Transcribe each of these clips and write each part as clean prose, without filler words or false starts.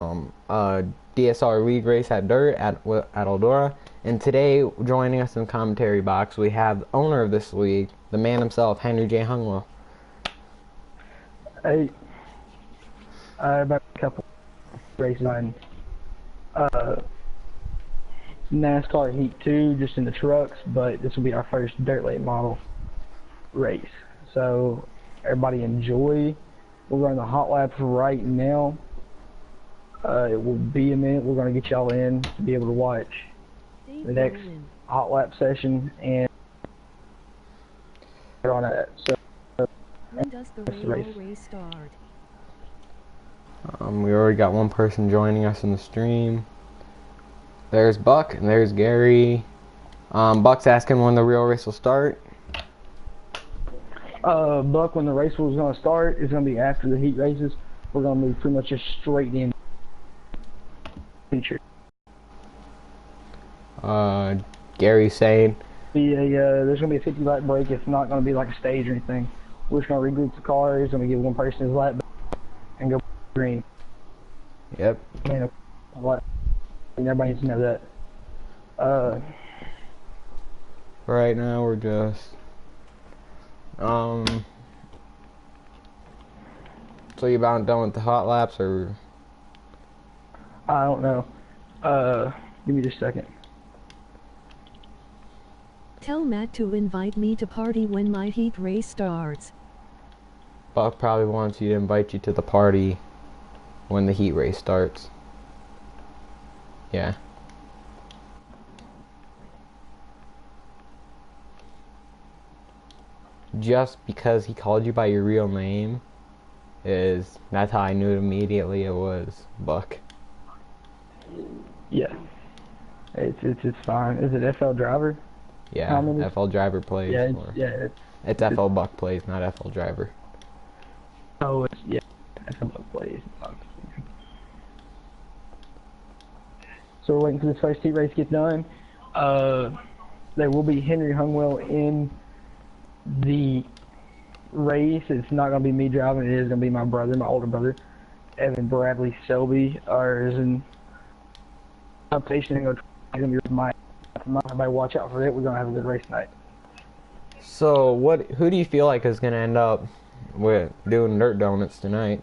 DSRL league race at Dirt at Eldora. And today, joining us in the commentary box, we have the owner of this league, the man himself, Henry J. Hungwell. Hey, about a couple races on Nascar Heat 2, just in the trucks, but this will be our first dirt late model race. So everybody enjoy. We're running the hot laps right now. It will be a minute. We're going to get y'all in to be able to watch the next hot lap session and on that. So when does the real race start? We already got one person joining us in the stream. There's Buck and there's Gary. Buck's asking when the real race will start. Buck, when the race was going to start, is going to be after the heat races. We're going to move pretty much just straight in. Feature. Gary's saying there's going to be a 50 lap break. It's not going to be like a stage or anything. We're just going to regroup the cars. Going to give one person his lap and go green. Yep. And everybody needs to know that. Right now we're just so you about done with the hot laps, or I don't know. Give me just a second. Tell Matt to invite me to party when my heat race starts. Buck probably wants you to invite you to the party when the heat race starts. Yeah. Just because he called you by your real name that's how I knew immediately it was Buck. Yeah. It's fine. Is it FL Driver? Yeah, FL Driver plays. Yeah, it's FL Buck plays, not FL Driver. Oh, yeah, FL Buck plays. So we're waiting for this first heat race to get done. There will be Henry Hungwell in the race. It's not going to be me driving. It is going to be my brother, my older brother, Evan Bradley Selby. Ours and competition going to be with Mike. Everybody watch out for it. We're going to have a good race night. So who do you feel like is going to end up with doing dirt donuts tonight?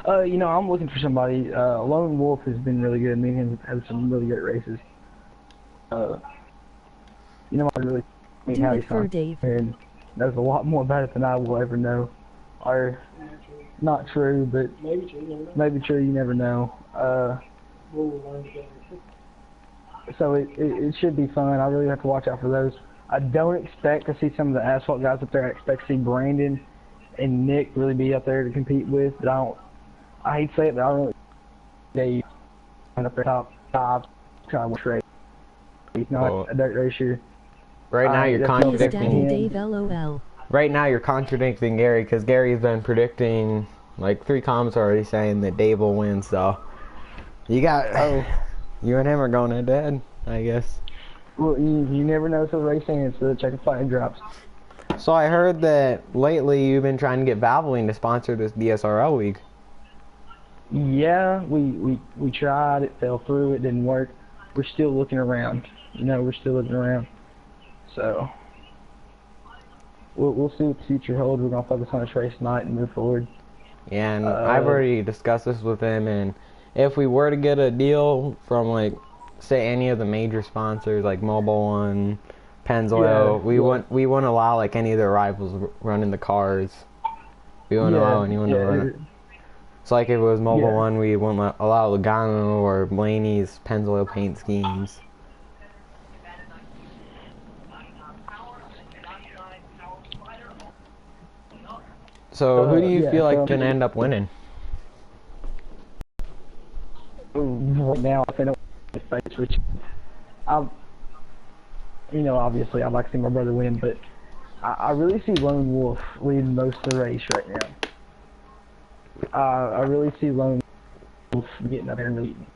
I'm looking for somebody. Lone Wolf has been really good. Me and him have had some really great races. I really mean how he's on, and knows a lot more about it than I will ever know. Or not true, but maybe true. You never know. So it should be fun. I really have to watch out for those. I don't expect to see some of the asphalt guys up there. I expect to see Brandon and Nick really be up there to compete with. But I hate to say it, but I don't really they end up there top trying to race. He's not a dirt racer. Right now you're contradicting Dave, LOL. Right now you're contradicting Gary, because Gary's been predicting like 3 comments already saying that Dave will win. So you and him are going head to head, I guess. Well, you never know till the race ends, so check the flag drops. So I heard that lately you've been trying to get Valvoline to sponsor this DSRL league. Yeah, we tried. It fell through. It didn't work. We're still looking around. We're still looking around. So we'll see what the future holds. We're gonna focus on this race tonight and move forward. Yeah, and I've already discussed this with him, and if we were to get a deal from, like, say any of the major sponsors like Mobile One, Pennzoil, we wouldn't allow like any of their rivals running the cars. We wouldn't allow anyone to run it. So like if it was Mobile One, we wouldn't allow Logano or Blaney's Pennzoil paint schemes. So who do you feel like can end up winning? Right now, I don't face, which obviously I'd like to see my brother win, but I really see Lone Wolf leading most of the race right now. I really see Lone Wolf getting up there and leading.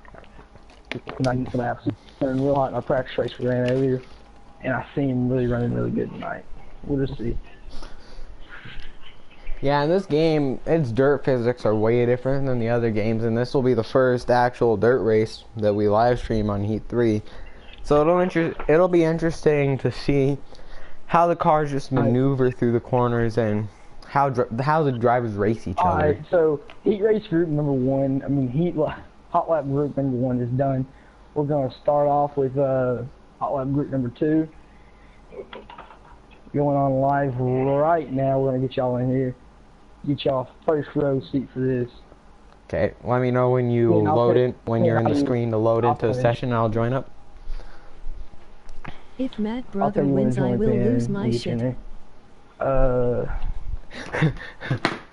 Not using some laps. Running real hot in our practice race we ran earlier, and I see him really running really good tonight. We'll just see. Yeah, in this game, its dirt physics are way different than the other games, and this will be the first actual dirt race that we live stream on Heat 3. So it'll be interesting to see how the cars just maneuver through the corners and how the drivers race each other. Alright, so Heat Race Group number 1, Hot Lap Group number 1 is done. We're going to start off with Hot Lap Group number 2. Going on live right now. We're going to get y'all in here. Get y'all first row seat for this. Okay, let me know when you when you're in the screen to load into the session, and I'll join up. If Matt Brother wins, I will lose my shit.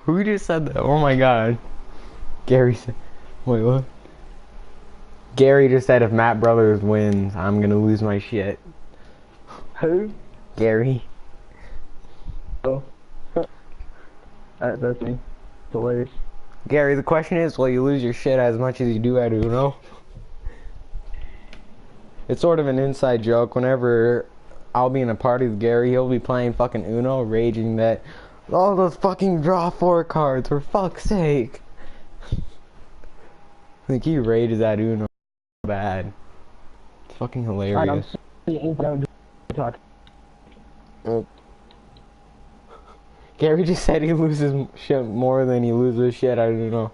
Who just said that? Oh my god. Gary said, wait, what? Gary just said if Matt Brothers wins, I'm gonna lose my shit. Who? Gary. Oh. That's me. It's hilarious. Gary, the question is, will you lose your shit as much as you do at Uno? It's sort of an inside joke. Whenever I'll be in a party with Gary, he'll be playing fucking Uno, raging that all those fucking draw 4 cards, for fuck's sake. Like, he rages at Uno bad. It's fucking hilarious. Gary just said he loses shit more than he loses shit at Uno.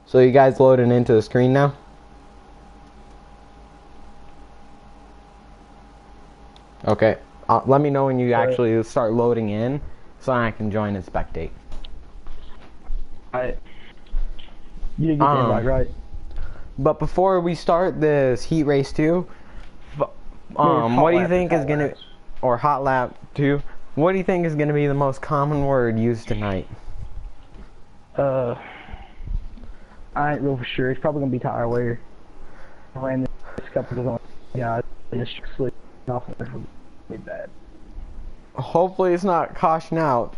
So you guys loading into the screen now? Okay, let me know when you actually start loading in, so I can join and spectate. Alright. You didn't get the invite, right? But before we start this Heat Race 2, what do you think is gonna, or Hot Lap 2, what do you think is gonna be the most common word used tonight? I ain't real for sure. It's probably gonna be tire wear. I ran this couple of guys just sleep off and be bad. Hopefully it's not caution out.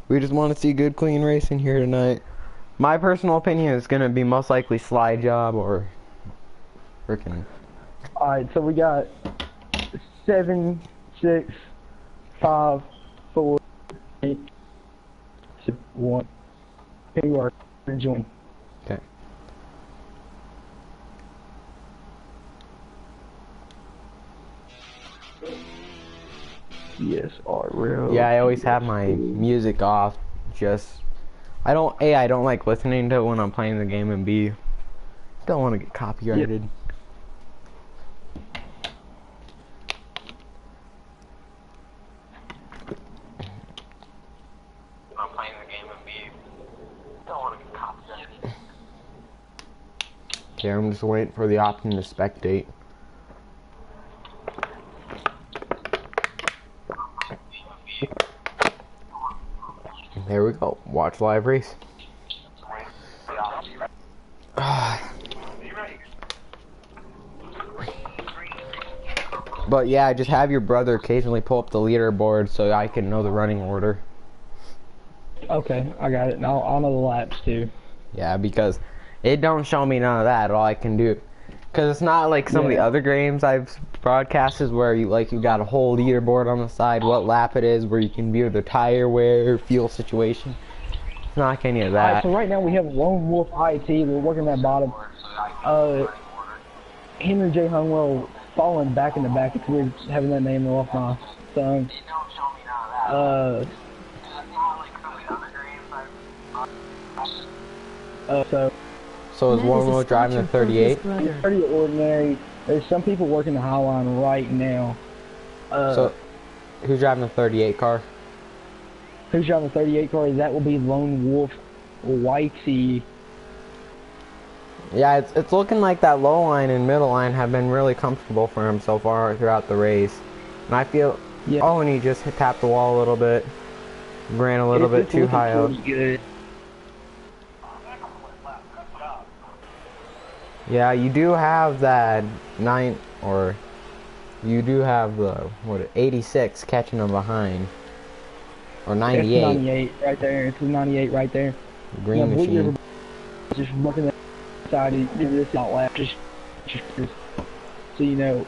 We just want to see good clean racing here tonight. My personal opinion is gonna be most likely slide job or freaking. Alright, so we got 7, 6, 5, 4, 8, 1. Here you are. Join. Okay. DSRL. Yeah, I always have my music off. I don't like listening to it when I'm playing the game, and B, don't want to get copyrighted. I'm playing the game, and B, don't want to get copyrighted. Okay, I'm just waiting for the option to spectate. There we go. Watch live race. But yeah, just have your brother occasionally pull up the leaderboard so I can know the running order. Okay, I got it. And I'll know the laps too. Yeah, because it don't show me none of that. All I can do, because it's not like some of the other games I've broadcasted where you got a whole leaderboard on the side, what lap it is, where you can view the tire wear, fuel situation. It's not like any of that. Alright, so right now we have Lone Wolf IT. We're working that bottom. Henry J. Hungwell falling back in the back. It's weird having that name roll off my tongue. So is Lone Wolf driving the 38? It's pretty ordinary. There's some people working the high line right now. So, who's driving the 38 car? Who's driving the 38 car? That will be Lone Wolf Whitey. Yeah, it's looking like that low line and middle line have been really comfortable for him so far throughout the race. And I feel, oh, and he just tapped the wall a little bit. Ran a little bit too high up. Good. Yeah, you do have that you do have the 86 catching him behind, or 98. It's 98 right there. It's 98 right there. Green machine. Just looking at the side, do this out lap, just so you know.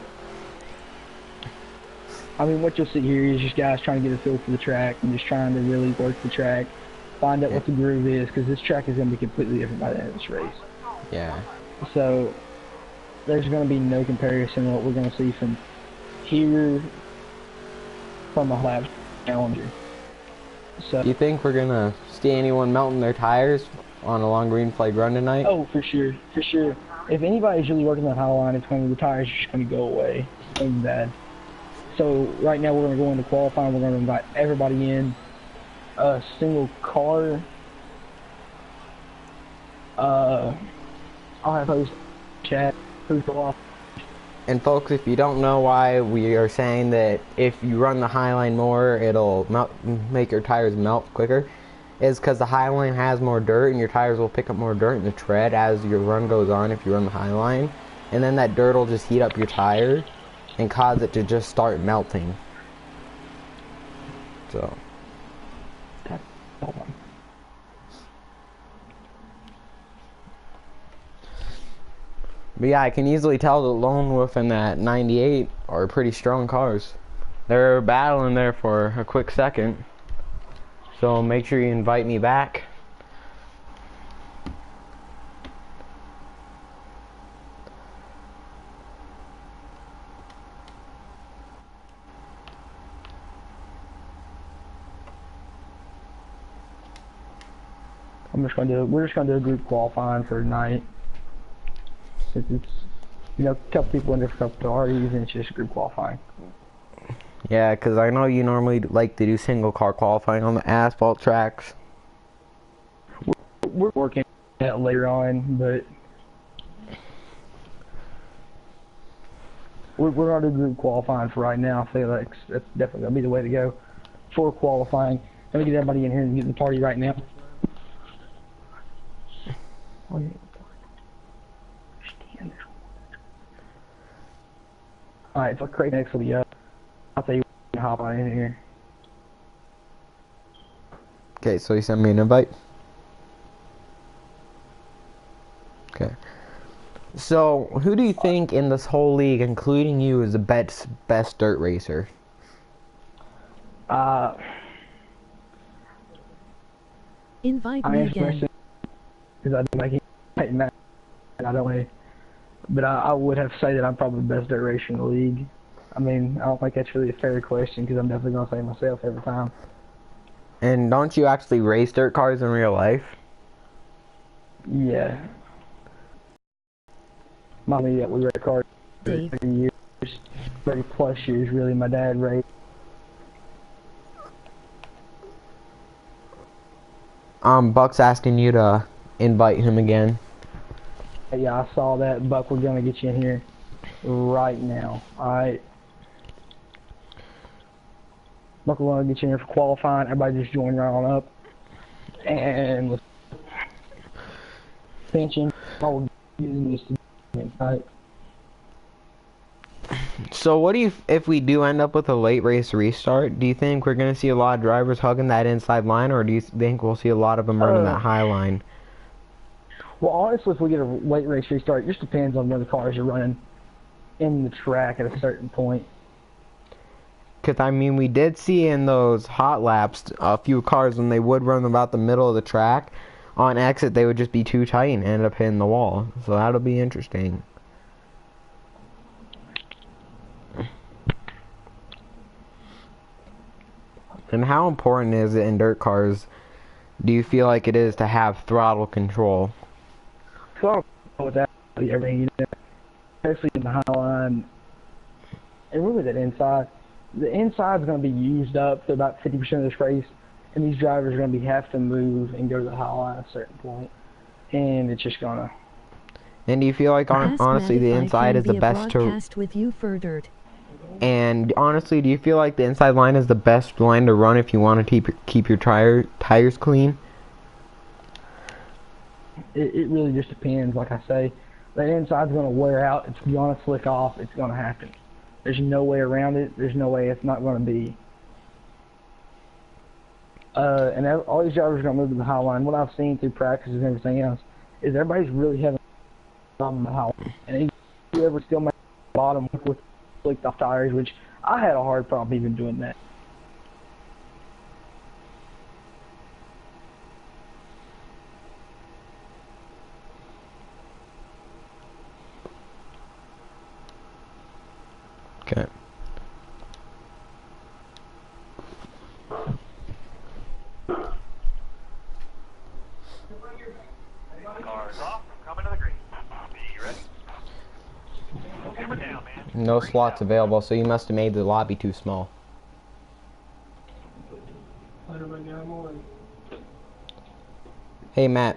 I mean, what you'll see here is just guys trying to get a feel for the track and just trying to really work the track, find out what the groove is, because this track is going to be completely different by the end of this race. Yeah. So there's going to be no comparison to what we're going to see from here from a lap challenger. So Do you think we're gonna see anyone melting their tires on a long green flag run tonight? oh, for sure, for sure. If anybody's really working that high line, it's going to, the tires are just going to go away. It's going to be bad. So right now we're going to go into qualifying. We're going to invite everybody in. Single car. I'll have host chat. Who's go off. And folks, if you don't know why we are saying that if you run the high line more, it'll make your tires melt quicker, is because the high line has more dirt and your tires will pick up more dirt in the tread as your run goes on if you run the high line. And then that dirt will just heat up your tire and cause it to just start melting. So. But yeah, I can easily tell that Lone Wolf and that 98 are pretty strong cars. They're battling there for a quick second. So make sure you invite me back. We're just gonna do a group qualifying for tonight. It's you know, a couple people in different parties and it's just group qualifying. Yeah, because I know you normally like to do single car qualifying on the asphalt tracks. We're working that later on, but we're gonna do group qualifying for right now. I feel like that's definitely gonna be the way to go for qualifying. Let me get everybody in here and get in the party right now. Alright, so Craig next will be up. I'll tell you when to hop on in here. Okay, so you sent me an invite? Okay. So, who do you think in this whole league, including you, is the best dirt racer? Invite me again. Because I don't like it. I don't like it. But I would have to say that I'm probably the best dirt racer in the league. I mean, I don't think that's really a fair question because I'm definitely going to say myself every time. And don't you actually race dirt cars in real life? Yeah. Mommy, yeah, we raced cars for 30 years, 30 plus years really. My dad raced. Buck's asking you to invite him again. Yeah, I saw that. Buck, we're going to get you in here right now. Alright. Buck, we're going to get you in here for qualifying. Everybody just join right on up. And let's expansion. I'll using this to right. So what do you, if we do end up with a late race restart, do you think we're going to see a lot of drivers hugging that inside line, or do you think we'll see a lot of them running that high line? Well, honestly, if we get a late race restart, it just depends on where the cars are running in the track at a certain point. Because, I mean, we did see in those hot laps a few cars when they would run about the middle of the track, on exit they would just be too tight and end up hitting the wall. So that'll be interesting. And how important is it in dirt cars, do you feel like it is to have throttle control? So with that, everything, you know, especially in the high line, and really that inside. The inside's going to be used up to about 50% of this race, and these drivers are going to have to move and go to the high line at a certain point, and it's just going to. And do you feel like, honestly, the inside is the best to... with you furthered. And honestly, do you feel like the inside line is the best line to run if you want to keep your tires clean? It really just depends. Like I say, that inside's going to wear out. It's going to flick off. It's going to happen. There's no way around it. There's no way it's not going to be. And all these drivers are going to move to the high line. What I've seen through practices and everything else is everybody's really having a problem with the high line. And whoever still makes the bottom with slicked off tires, which I had a hard problem even doing that. Okay. Cars off. Coming to the green. Be ready. Hammer down, man. No slots available, so you must have made the lobby too small. Hey, Matt.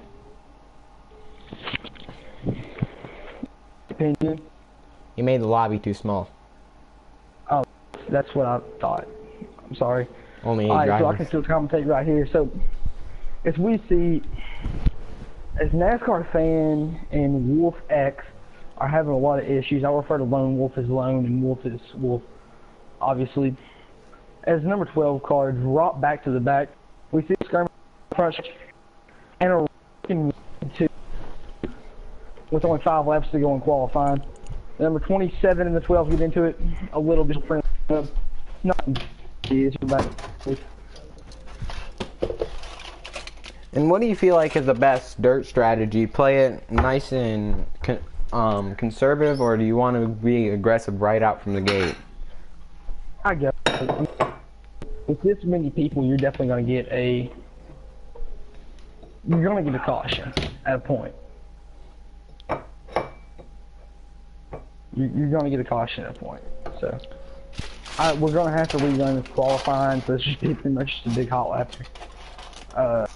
Opinion. You made the lobby too small. Oh, that's what I thought. I'm sorry. Only 8 Alright, so I drivers. can still commentate right here. So, as we see, as NASCAR fan and Wolf X are having a lot of issues. I refer to Lone Wolf as Lone and Wolf as Wolf, obviously. As number 12 car drop back to the back, we see skirmish front and a rocking 2 with only 5 laps to go in qualifying. Number 27 and the 12 get into it a little bit friendly. Nothing. And what do you feel like is the best dirt strategy? Play it nice and conservative, or do you want to be aggressive right out from the gate? I guess with this many people, you're definitely going to get a caution at a point. You're going to get a caution at a point. So we're going to have to rerun this qualifying. So it's just pretty much just a big hot lap.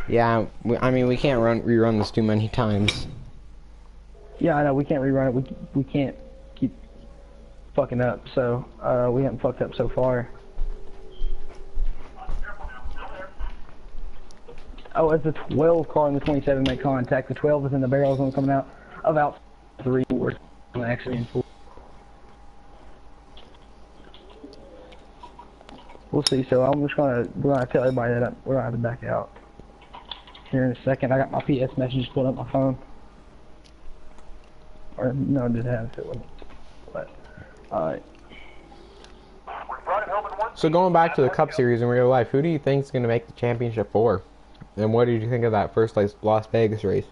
Yeah, I mean, we can't rerun this too many times. Yeah, I know, we can't rerun it. We can't keep fucking up, so we haven't fucked up so far. Oh, as the 12 car and the 27 make contact, the 12 is in the barrel zone coming out of out 3. We're actually in 4. We'll see, so we're gonna tell everybody that we're gonna have to back out here in a second. I got my PS messages pulled up my phone. Or, no, it didn't have it. But, alright. So going back to the Cup Series in real life, who do you think is going to make the championship 4? And what did you think of that first Las Vegas race?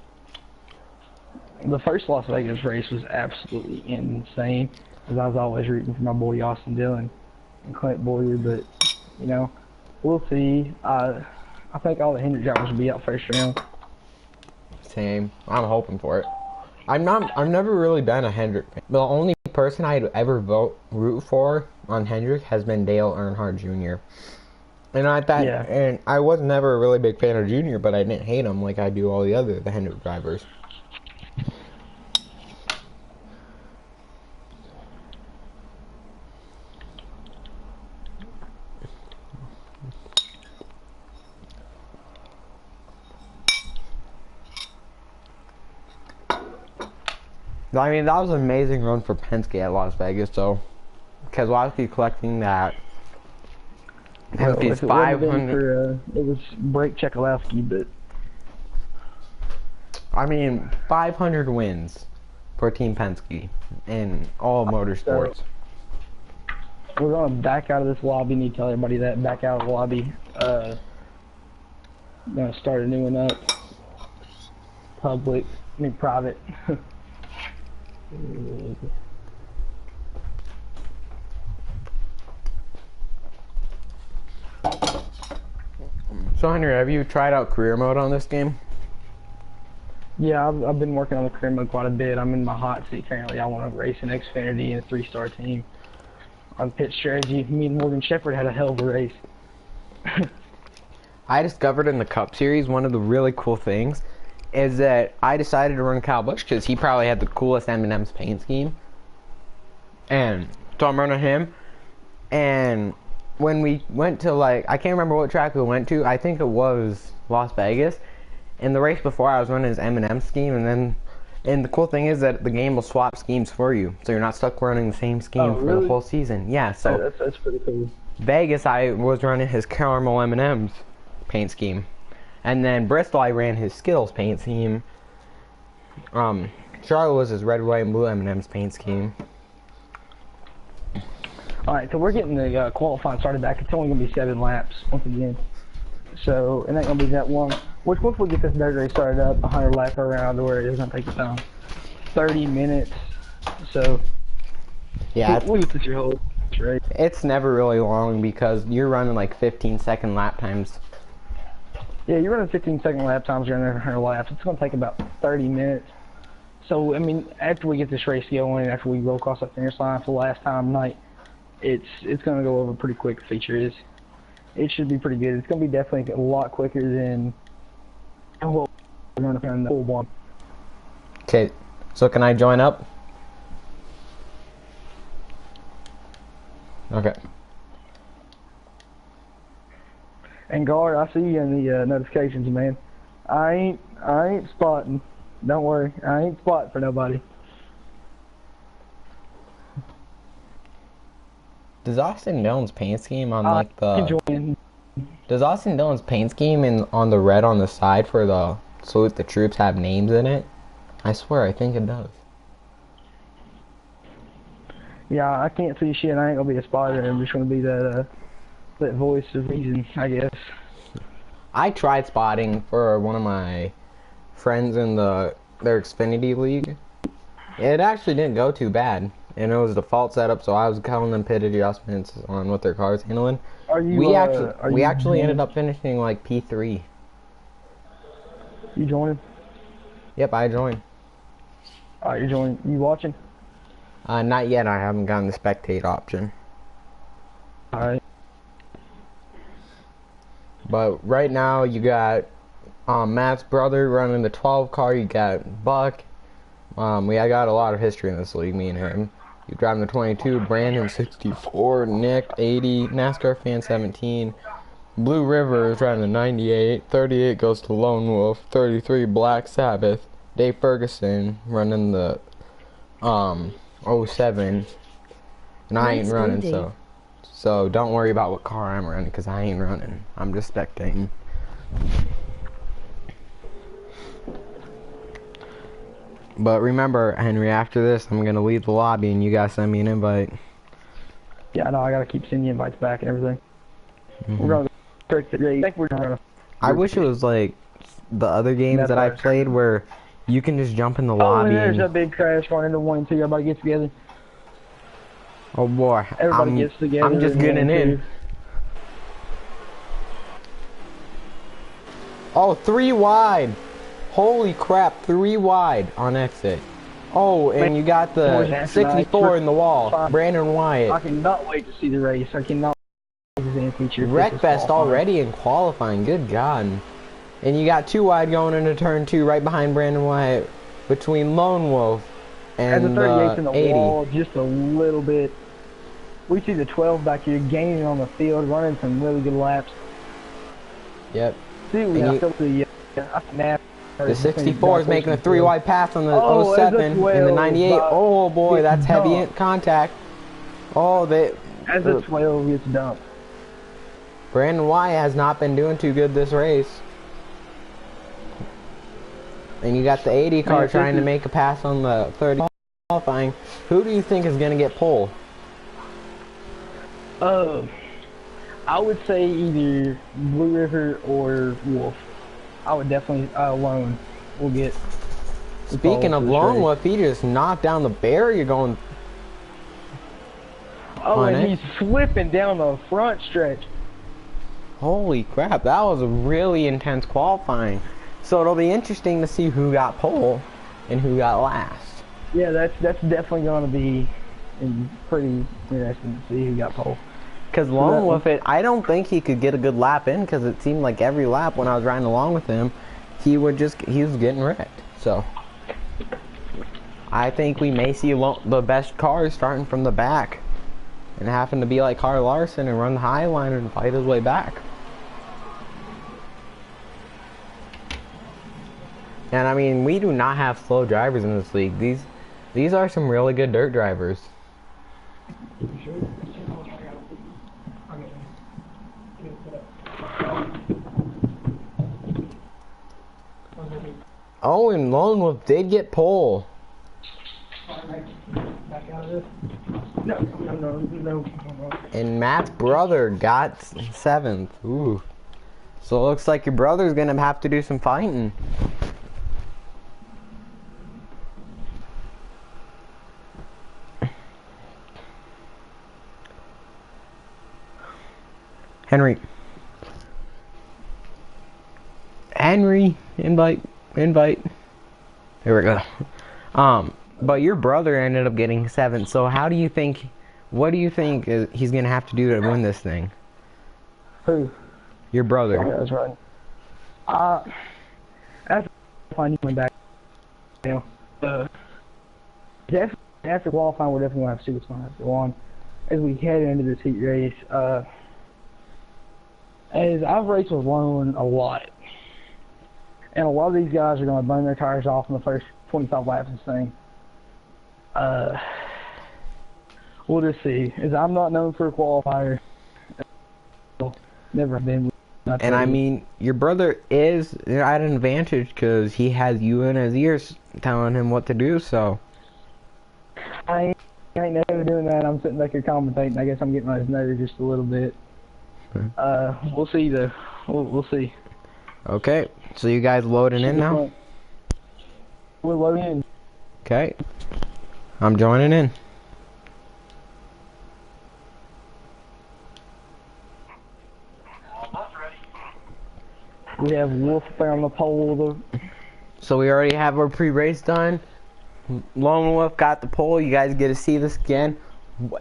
The first Las Vegas race was absolutely insane, because I was always rooting for my boy Austin Dillon and Clint Boyer, but, you know, we'll see. I think all the Hendrick drivers will be out first round. Same. I'm hoping for it. I've never really been a Hendrick fan. The only person I'd ever root for on Hendrick has been Dale Earnhardt Jr. And I was never a really big fan of Jr., but I didn't hate him like I do all the Hendrick drivers. I mean, that was an amazing run for Penske at Las Vegas, though. Because we'll have to be collecting that. Penske's 500. It was Brake Chekolowski, but I mean, 500 wins for Team Penske in all motorsports. We're going to back out of this lobby. Need to tell everybody that. Back out of the lobby. Going to start a new one up. Private. So, Henry, have you tried out career mode on this game? Yeah, I've been working on the career mode quite a bit. I'm in my hot seat currently. I want to race an Xfinity and a 3-star team. On pit strategy, me and Morgan Shepherd had a hell of a race. I discovered in the Cup Series, one of the really cool things is that I decided to run Kyle Busch because he probably had the coolest M&M's paint scheme. And so I'm running him. And when we went to, I can't remember what track we went to. I think it was Las Vegas. In the race before, I was running his M&M scheme. And the cool thing is that the game will swap schemes for you. So you're not stuck running the same scheme for the whole season. Yeah, so that's pretty cool. Vegas, I was running his caramel M&M's paint scheme. And then Bristol, I ran his Skittles paint scheme. Charlotte was his red, white, and blue M&M's paint scheme. Alright, so we're getting the qualifying started back. It's only going to be 7 laps once again. So, it ain't going to be that long. Which once we get this dirt race started up, 100 lap around to where it's going to take us 30 minutes. So, Yeah, we'll get this your whole race. it's never really long because you're running like 15-second lap times. Yeah, you're running 15-second lap times, you're running 100 laps. It's going to take about 30 minutes. So, I mean, after we get this race going, after we roll across the finish line for the last time tonight, it's going to go over pretty quick. The feature is. It should be pretty good. It's going to be definitely a lot quicker than what we're going to find in the full one. Okay, so can I join up? Okay. And guard, I see you in the notifications, man. I ain't spotting. Don't worry, I ain't spotting for nobody. Does Austin Dillon's paint scheme on like Does Austin Dillon's paint scheme on the red on the side for the salute the troops have names in it? I swear, I think it does. Yeah, I can't see shit. I ain't gonna be a spotter. I'm just gonna be that voice of reason, I guess. I tried spotting for one of my friends in their Xfinity League. It actually didn't go too bad. And it was default setup, so I was calling them pit adjustments on what their car's handling. We actually ended up finishing like P3. You joining? Yep, I joined. Alright, you joining? You watching? Not yet. I haven't gotten the spectate option. Alright. But right now you got Matt's brother running the 12 car. You got Buck. I got a lot of history in this league, me and him. You driving the 22, Brandon 64, Nick 80, NASCAR fan 17, Blue River is driving the 98, 38 goes to Lone Wolf, 33 Black Sabbath, Dave Ferguson running the 07, and I ain't running, so don't worry about what car I'm running because I ain't running. I'm just spectating. But remember, Henry, after this, I'm going to leave the lobby and you guys send me an invite. Yeah, I know. I got to keep sending you invites back and everything. We're going to I think we're going to... I wish it was like the other games that I played where you can just jump in the lobby. Oh, and there's a big crash going into 1 and 2. Everybody gets together. Oh, boy. Everybody gets together. I'm just getting in. Oh, 3 wide. Holy crap, 3 wide on exit. Oh, and you got the 64 in the wall. Brandon Wyatt. I cannot wait to see the race. I cannot wait to see the feature. Wreckfest already in qualifying. Good God. And you got 2 wide going into turn 2 right behind Brandon Wyatt between Lone Wolf and the 38's in the 80. wall just a little bit. We see the 12 back here gaining on the field, running some really good laps. Yep. See, we got the snap. The 64 is making a 3 wide pass on the 07 and the 98. Oh boy, that's heavy contact. Oh, as the 12 gets dumped. Brandon Wyatt has not been doing too good this race. And you got the 80 car trying to make a pass on the 30 qualifying. Who do you think is going to get pole? I would say either Blue River or Wolf. I would definitely Lone will get. Speaking of Lone Wolf, he just knocked down the barrier going. Oh, and he's slipping down the front stretch. Holy crap, that was a really intense qualifying. So it'll be interesting to see who got pole and who got last. Yeah, that's definitely going to be pretty interesting to see who got pole. Because Lone Wolf, I don't think he could get a good lap in because it seemed like every lap when I was riding along with him, he was getting wrecked. So I think we may see the best cars starting from the back and having to be like Carl Larson and run the high liner and fight his way back. And I mean, we do not have slow drivers in this league. These are some really good dirt drivers. Oh, and Lone Wolf did get pole. No. And Matt's brother got 7th. Ooh. So it looks like your brother's gonna have to do some fighting. Henry, invite. Here we go. But your brother ended up getting 7th. So how do you think? What do you think he's gonna have to do to win this thing? Who? Your brother. Yeah, that's right. After qualifying, you went back. You know, definitely after qualifying, we're definitely gonna have to see what's gonna have to go on as we head into this heat race. As I've raced with Lone a lot, and a lot of these guys are gonna burn their tires off in the first 25 laps of this thing. We'll just see. As I'm not known for a qualifier, never been. And I mean, your brother is at an advantage because he has you in his ears telling him what to do, so. I ain't never doing that. I'm sitting back here commentating. I guess I'm getting on his nerves just a little bit. We'll see though. We'll see. Okay, so you guys loading in now? We're loading in. Okay. I'm joining in. Almost ready. We have Wolf there on the pole. So we already have our pre-race done. Lone Wolf got the pole. You guys get to see this again.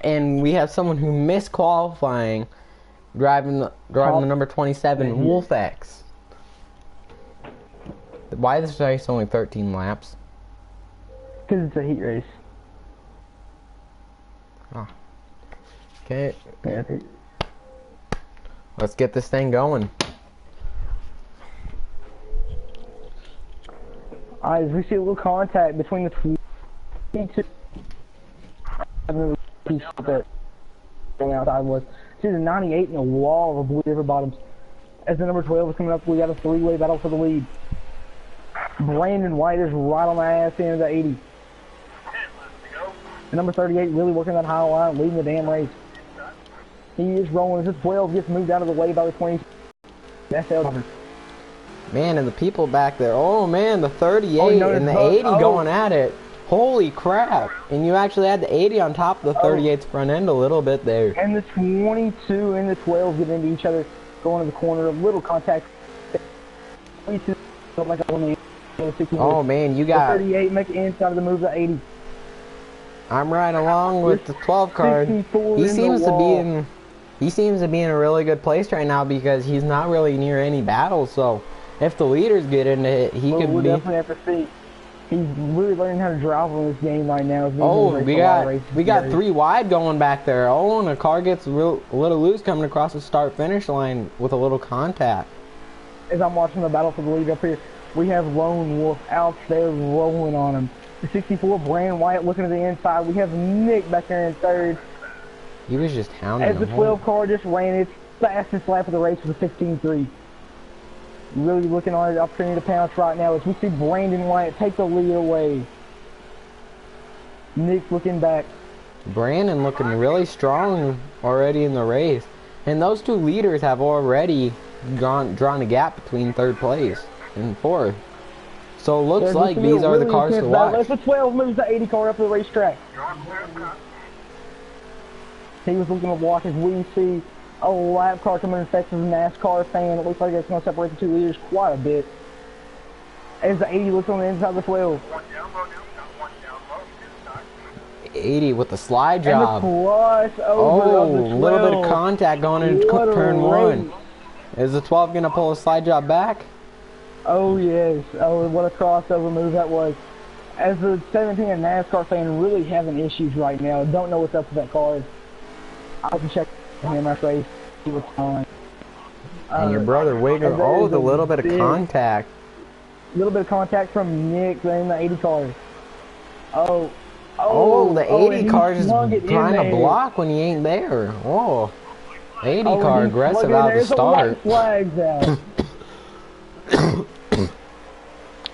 And we have someone who missed qualifying, driving the number 27 Wolf X. Why is this race only 13 laps? Because it's a heat race. Oh. Okay. Yeah, Let's get this thing going. Alright, as we see a little contact between the two. Outside was. See the 98 and a wall of Blue River Bottoms. As the number 12 is coming up, we got a three-way battle for the lead. Brandon White is right on the ass end of the 80. The number 38 really working that high line, leading the damn race. He is rolling. As the 12 gets moved out of the way by the 20. That's Elder. Man, and the people back there. Oh man, the 38 and the 80 going at it. Holy crap. And you actually had the 80 on top of the 38's front end a little bit there. And the 22 and the 12 get into each other, going to the corner. A little contact. 22 like a oh man, you got... The 38 make it inside of the move to 80. I'm right along with the 12 card. He seems to be in a really good place right now because he's not really near any battles. So if the leaders get into it, he could we'll be. Definitely have to see. He's really learning how to drive on this game right now. Oh, we got 3 wide going back there. Oh, and the car gets a little loose coming across the start-finish line with a little contact. As I'm watching the battle for the lead up here, we have Lone Wolf out there rolling on him. The 64, Brandon White looking to the inside. We have Nick back there in third. He was just hounding as the 12 car just ran its fastest lap of the race with a 15.3. Really looking on the opportunity to pounce right now as we see Brandon White take the lead away. Nick's looking back. Brandon looking really strong already in the race. And those 2 leaders have already drawn a gap between 3rd place and 4th. So it looks like these are the cars to watch. As the 12 moves the 80 car up the racetrack. He was looking to watch as we see a lap car coming in effect as a NASCAR fan. It looks like it's going to separate the 2 leaders quite a bit. As the 80 looks on the inside of the 12. 80 with the slide job. And the plus over of the 12. A little bit of contact going into turn 1. Is the 12 going to pull a slide job back? Oh yes. Oh, what a crossover move that was. As the 17 and NASCAR fan really having issues right now. Don't know what's up with that car. I can check him after I see what's on. And your brother Wigger, oh, the little bit of contact. A little bit of contact from Nick in the 80 car. Oh, the 80 car is trying to block when he ain't there. Oh, 80 car aggressive out of the start.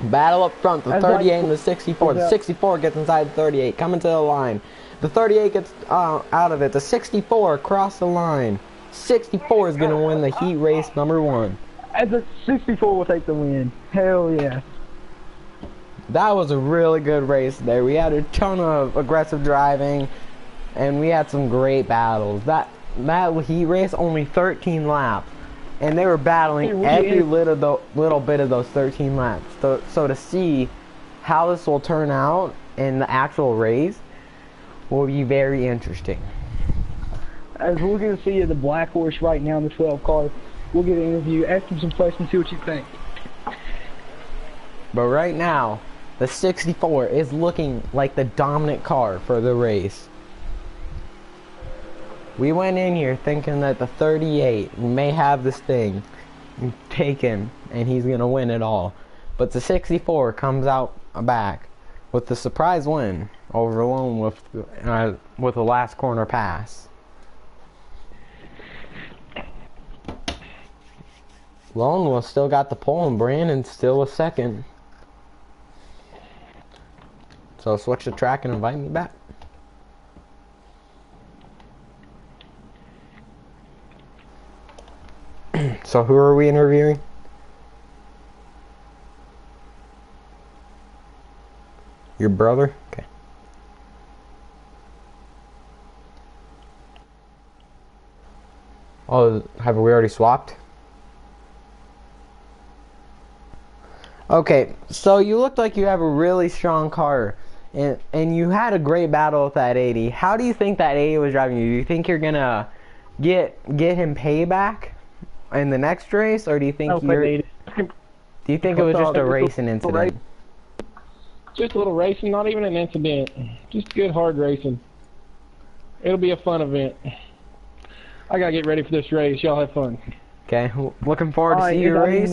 Battle up front, the 38 and the 64. The 64 gets inside the 38, coming to the line. The 38 gets out of it. The 64 across the line. 64 is going to win the heat race #1. And the 64 will take the win. Hell yeah. That was a really good race there. We had a ton of aggressive driving, and we had some great battles. That heat race, only 13 laps. And they were battling every little bit of those 13 laps. So to see how this will turn out in the actual race will be very interesting. As we're going to see the Black Horse right now in the 12 car, we'll get an interview, ask him some questions, see what you think. But right now, the 64 is looking like the dominant car for the race. We went in here thinking that the 38 may have this thing taken and he's going to win it all. But the 64 comes out back with the surprise win over Lone with a last corner pass. Lone Wolf still got the pole and Brandon still a second. So switch the track and invite me back. So who are we interviewing? Your brother? Okay. Oh, have we already swapped? Okay, so you looked like you have a really strong car, and you had a great battle with that 80. How do you think that 80 was driving you? Do you think you're gonna get him payback in the next race, or do you think it was just a racing incident? Just a little racing, not even an incident. Just good hard racing. It'll be a fun event. I gotta get ready for this race. Y'all have fun. Okay, looking forward to see your race.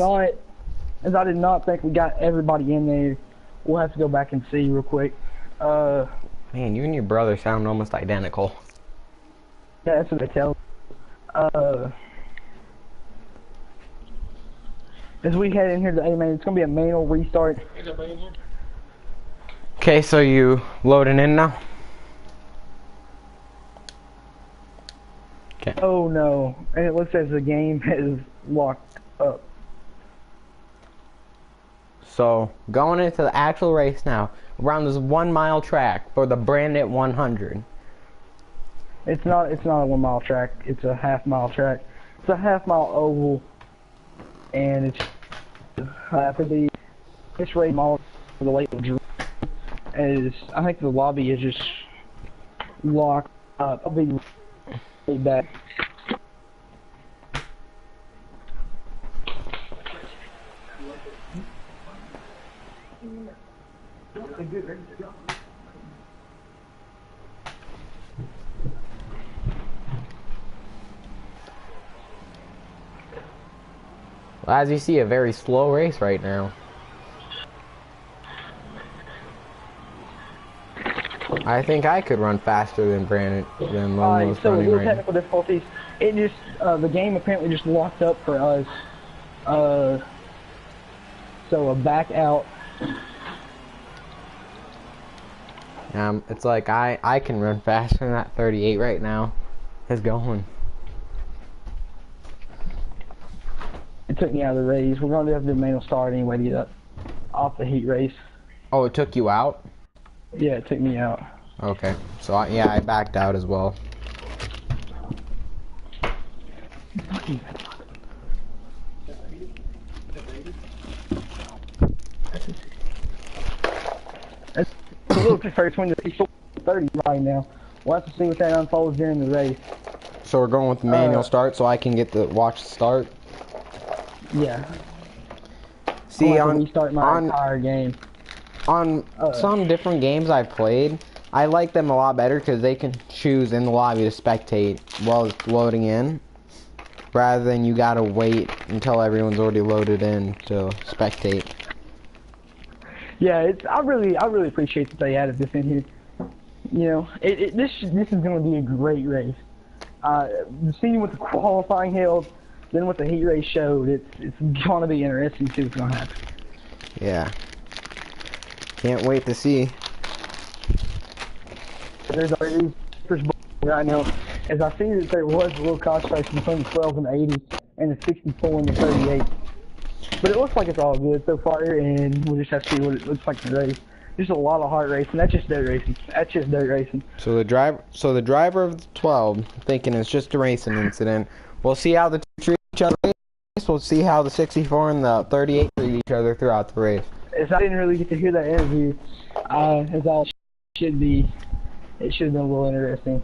As I did not think we got everybody in there, we'll have to go back and see real quick. Man, you and your brother sound almost identical. Yeah, that's what they tell. As we head in here to the A-main, it's gonna be a manual restart. Okay, so you loading in now? Okay. Oh no, and it looks as the game is locked up. So, going into the actual race now, around this 1 mile track for the Brandit 100. It's not a 1 mile track, it's a half-mile track. It's a half-mile oval, and it's for this race mall for the late Drew. I think the lobby is just locked up. I'll be right back. Well, as you see, a very slow race right now. I think I could run faster than Brandon than Lone was so running little right technical difficulties. It just the game apparently just locked up for us. So a back out. It's like I can run faster than that 38 right now. It's going. It took me out of the race. We're going to have to do a manual start anyway to get off the heat race. Oh, it took you out? Yeah, it took me out. Okay. So, I backed out as well. It's a little first when the 30 right now. We'll have to see what that unfolds during the race. So we're going with the manual start so I can get to watch the start? Yeah. See, restart my entire game. On some different games I've played, I like them a lot better because they can choose in the lobby to spectate while it's loading in, rather than you gotta wait until everyone's already loaded in to spectate. Yeah, I really appreciate that they added this in here. You know, this is going to be a great race. Seeing what the qualifying held, then what the heat race showed, it's going to be interesting to see what's going to happen. Yeah. Can't wait to see. There's already right now. As I see that there was a little concentration between the 12 and the 80 and the 64 and the 38. But it looks like it's all good so far, and we'll just have to see what it looks like in the race. There's a lot of hard racing. That's just dirt racing. That's just dirt racing. So the driver of the 12 thinking it's just a racing incident. We'll see how the two treat each other. We'll see how the 64 and the 38 treat each other throughout the race. As I didn't really get to hear that interview, as all should be, it should have been a little interesting.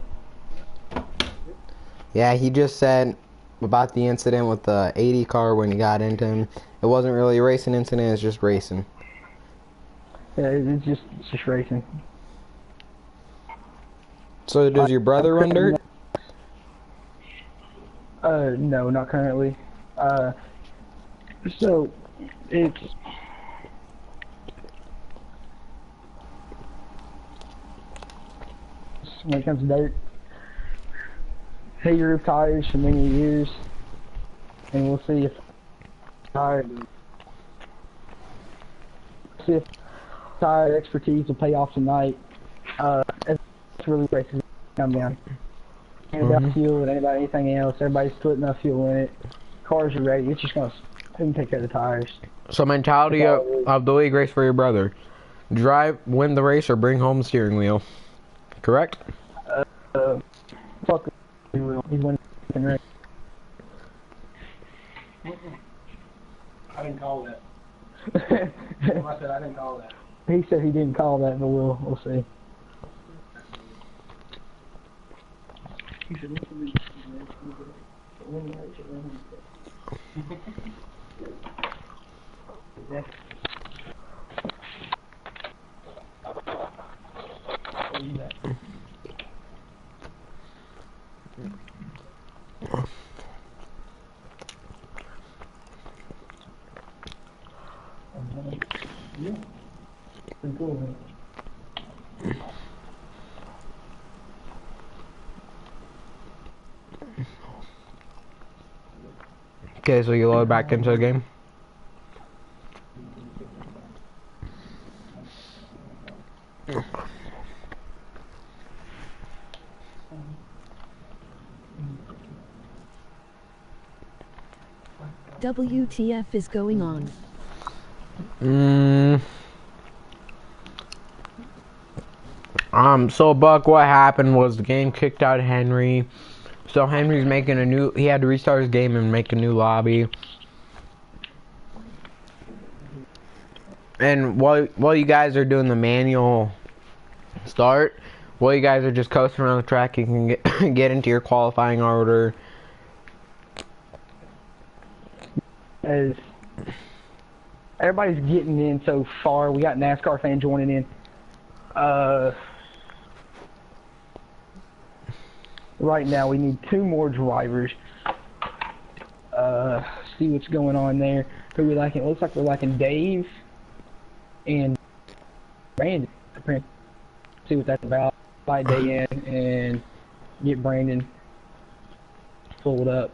Yeah, he just said about the incident with the 80 car when he got into him. It wasn't really a racing incident, it's just racing. Yeah, it's just racing. So does your brother run dirt? No, not currently. So it's when it comes to dirt, heater tires for many years, and we'll see if tire expertise will pay off tonight. As really races come down. Ain't about fuel, it ain't about anything else. Everybody's putting enough fuel in it. Cars are ready. It's just gonna who can take care of the tires. So mentality of the league race for your brother: win the race, or bring home the steering wheel. Correct? Fuck. He's winning the race. I didn't call that. I said I didn't call that. He said he didn't call that, but we'll see. Okay, so you load back into the game? WTF is going on? So Buck, what happened was the game kicked out Henry. So Henry's making he had to restart his game and make a new lobby. And while you guys are doing the manual start, while you guys are just coasting around the track, you can get into your qualifying order. As everybody's getting in so far, we got NASCAR fans joining in. Right now, we need 2 more drivers. See what's going on there. Who we liking? It looks like we're liking Dave and Brandon. See what that's about. Buy day in and get Brandon pulled up.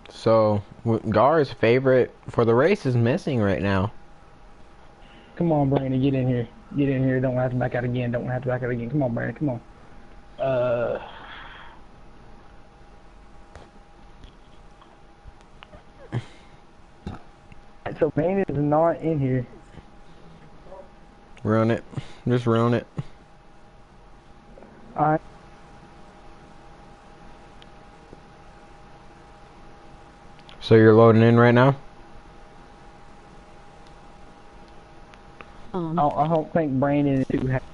So Gar's favorite for the race is missing right now. Come on, Brandon, get in here. Get in here. Don't have to back out again. Don't have to back out again. Come on, Brandon. Come on. So Brandon is not in here. Run it. Just run it. Alright. So you're loading in right now? I don't think Brandon is too happy.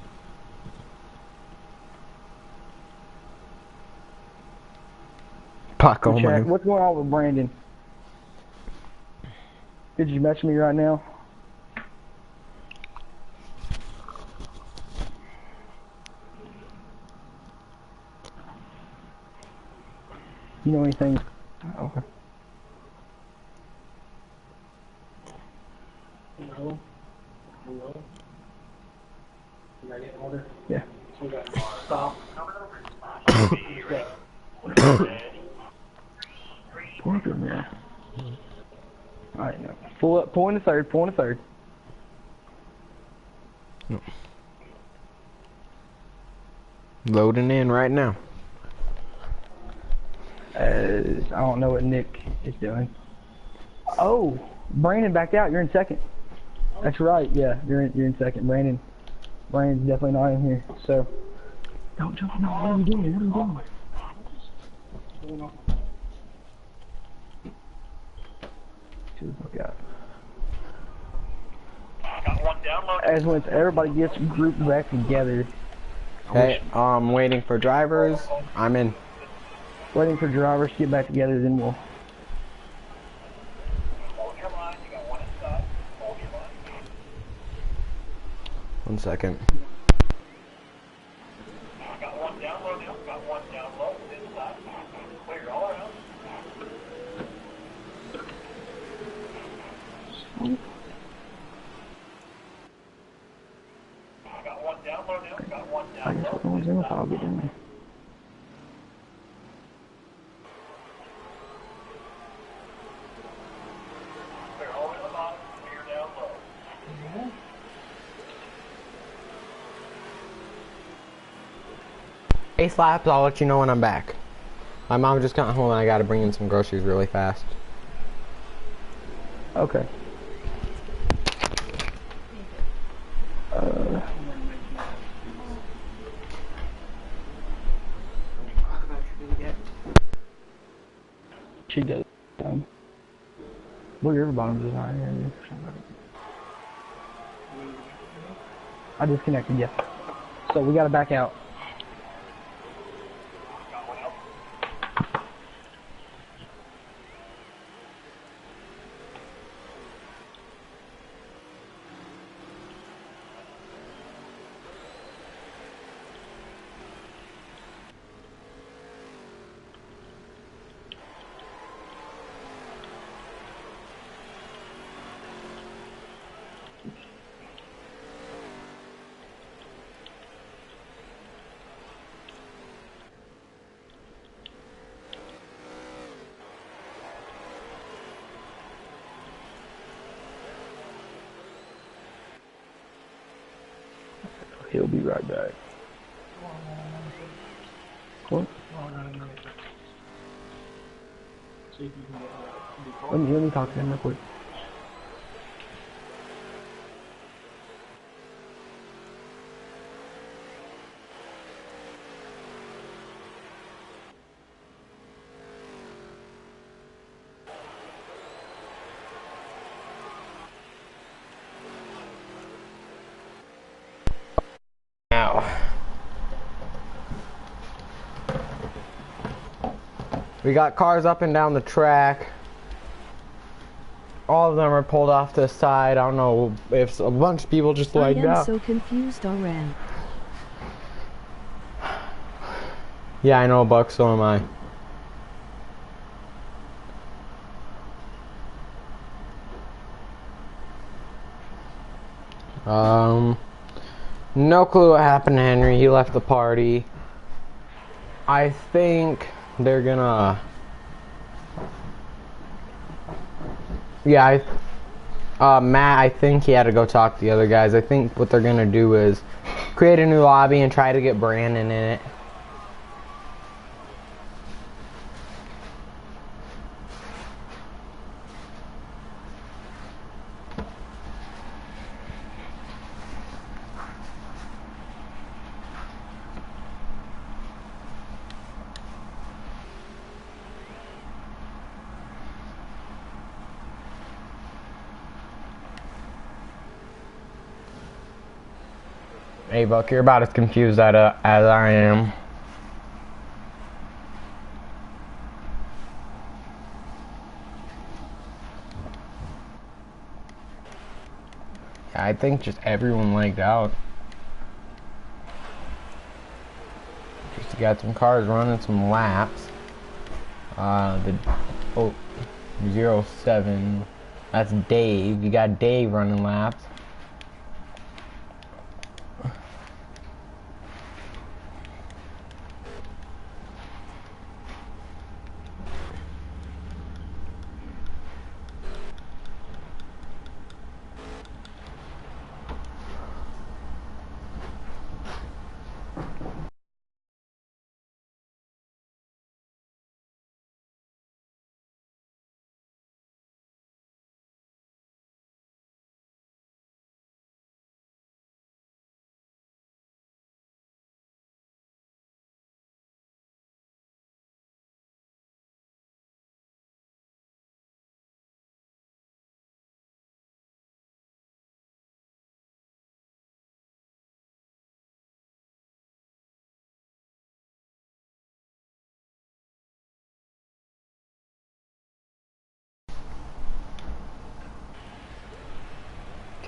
Puck, oh my. What's going on with Brandon? Did you message me right now? You know anything? Okay. Hello? Hello? Can I get an order? Yeah. So we got stop. Pull up in there. Alright, no. Pull in the third, pull in the third. Loading in right now. I don't know what Nick is doing. Oh, Brandon backed out. You're in second. That's right. Yeah, you're in second. Brandon's definitely not in here. So don't jump. No, what are you doing? What are you doing? Look out. Got one download. As once everybody gets grouped back together. Okay, waiting for drivers. I'm in. Waiting for drivers to get back together, then we'll. Hold your line. You got one inside. Hold your line. 1 second. Got one download now. Got one download inside. Clear all around. Got one download now. Got one I guess download. no one's in. I'll get in there. Clear all the way to the bottom. Clear down low. Ace laps, I'll let you know when I'm back. My mom just got home and I gotta bring in some groceries really fast. Okay. She does. Blue River Bottoms is not here. I disconnected, yeah. So we gotta back out. He'll be right back. What? Let me talk to him real quick. Now. We got cars up and down the track. All of them are pulled off to the side. I don't know if a bunch of people just I lagged am out. so confused, RN. Yeah, I know, Buck, so am I. No clue what happened to Henry. He left the party. I think they're gonna... Yeah, Matt, I think he had to go talk to the other guys. I think what they're gonna do is create a new lobby and try to get Brandon in it. Hey, Buck, you're about as confused as I am. Yeah, I think just everyone lagged out. Just got some cars running some laps. The 07. That's Dave. You got Dave running laps.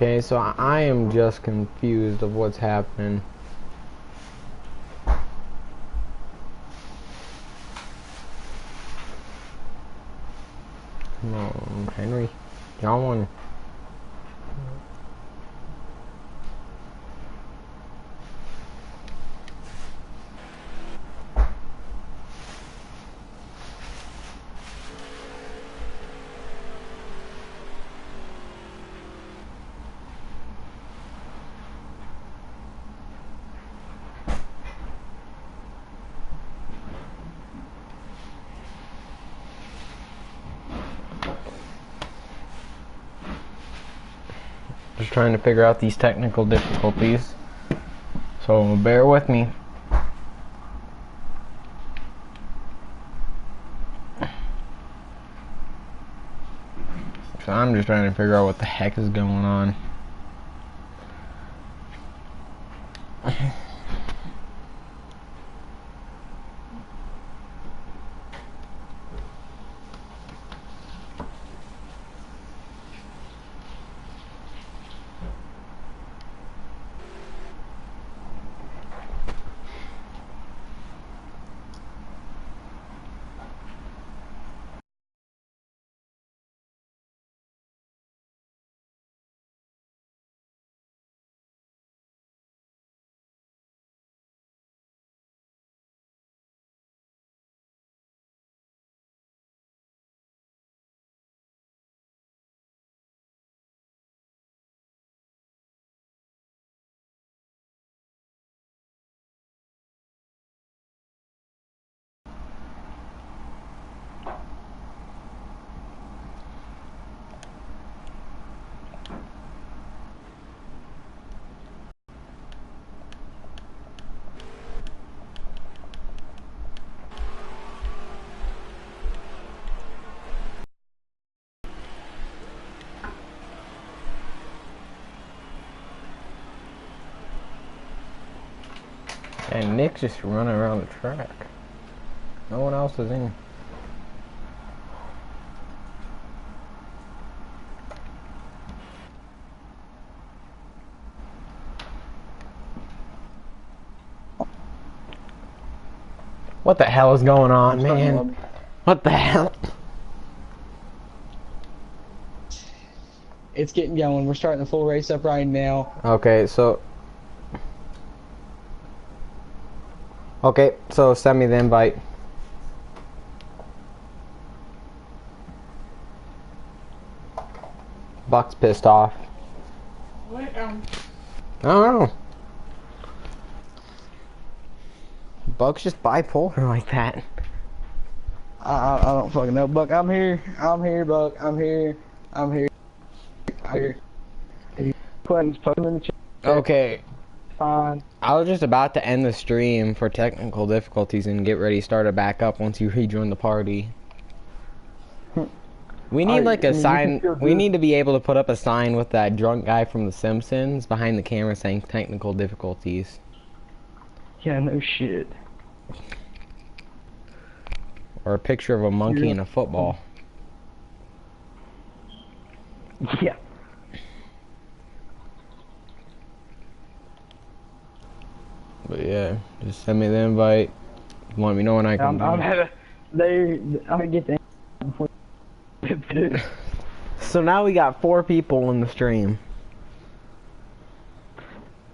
Okay, so I am just confused of what's happening. Come on, Henry. Y'all want... Just trying to figure out these technical difficulties. So bear with me. So I'm just trying to figure out what the heck is going on. And Nick's just running around the track. No one else is in. What the hell is going on, man? What the hell? It's getting going. We're starting the full race up right now. Okay, so send me the invite. Buck's pissed off. What? I don't know. Buck's just bipolar like that. I don't fucking know. Buck, I'm here. I'm here, Buck. I'm here. I'm here. I'm here. If you put in the chat. Okay. Fine. I was just about to end the stream for technical difficulties and get ready to start it back up once you rejoin the party. We need like a sign. We need to be able to put up a sign with that drunk guy from The Simpsons behind the camera saying technical difficulties. Yeah, no shit. Or a picture of a monkey and a football. Yeah. But yeah, just send me the invite. Let me know when I can do it. I'm gonna get the before. So now we got 4 people in the stream.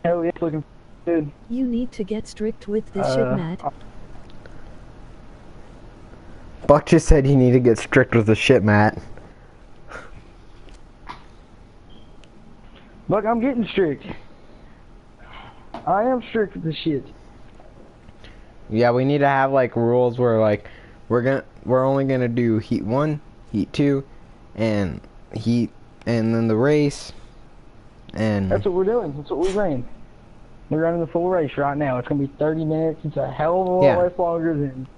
Hell yeah, it's looking good. You need to get strict with this shit, Matt. Buck just said you need to get strict with the shit, Matt. Buck, I'm getting strict. I am strict with the shit. Yeah, we need to have like rules where like we're only gonna do heat 1, heat 2, and then the race. And that's what we're doing. That's what we ran. We're running the full race right now. It's gonna be 30 minutes. It's a hell of a lot less longer than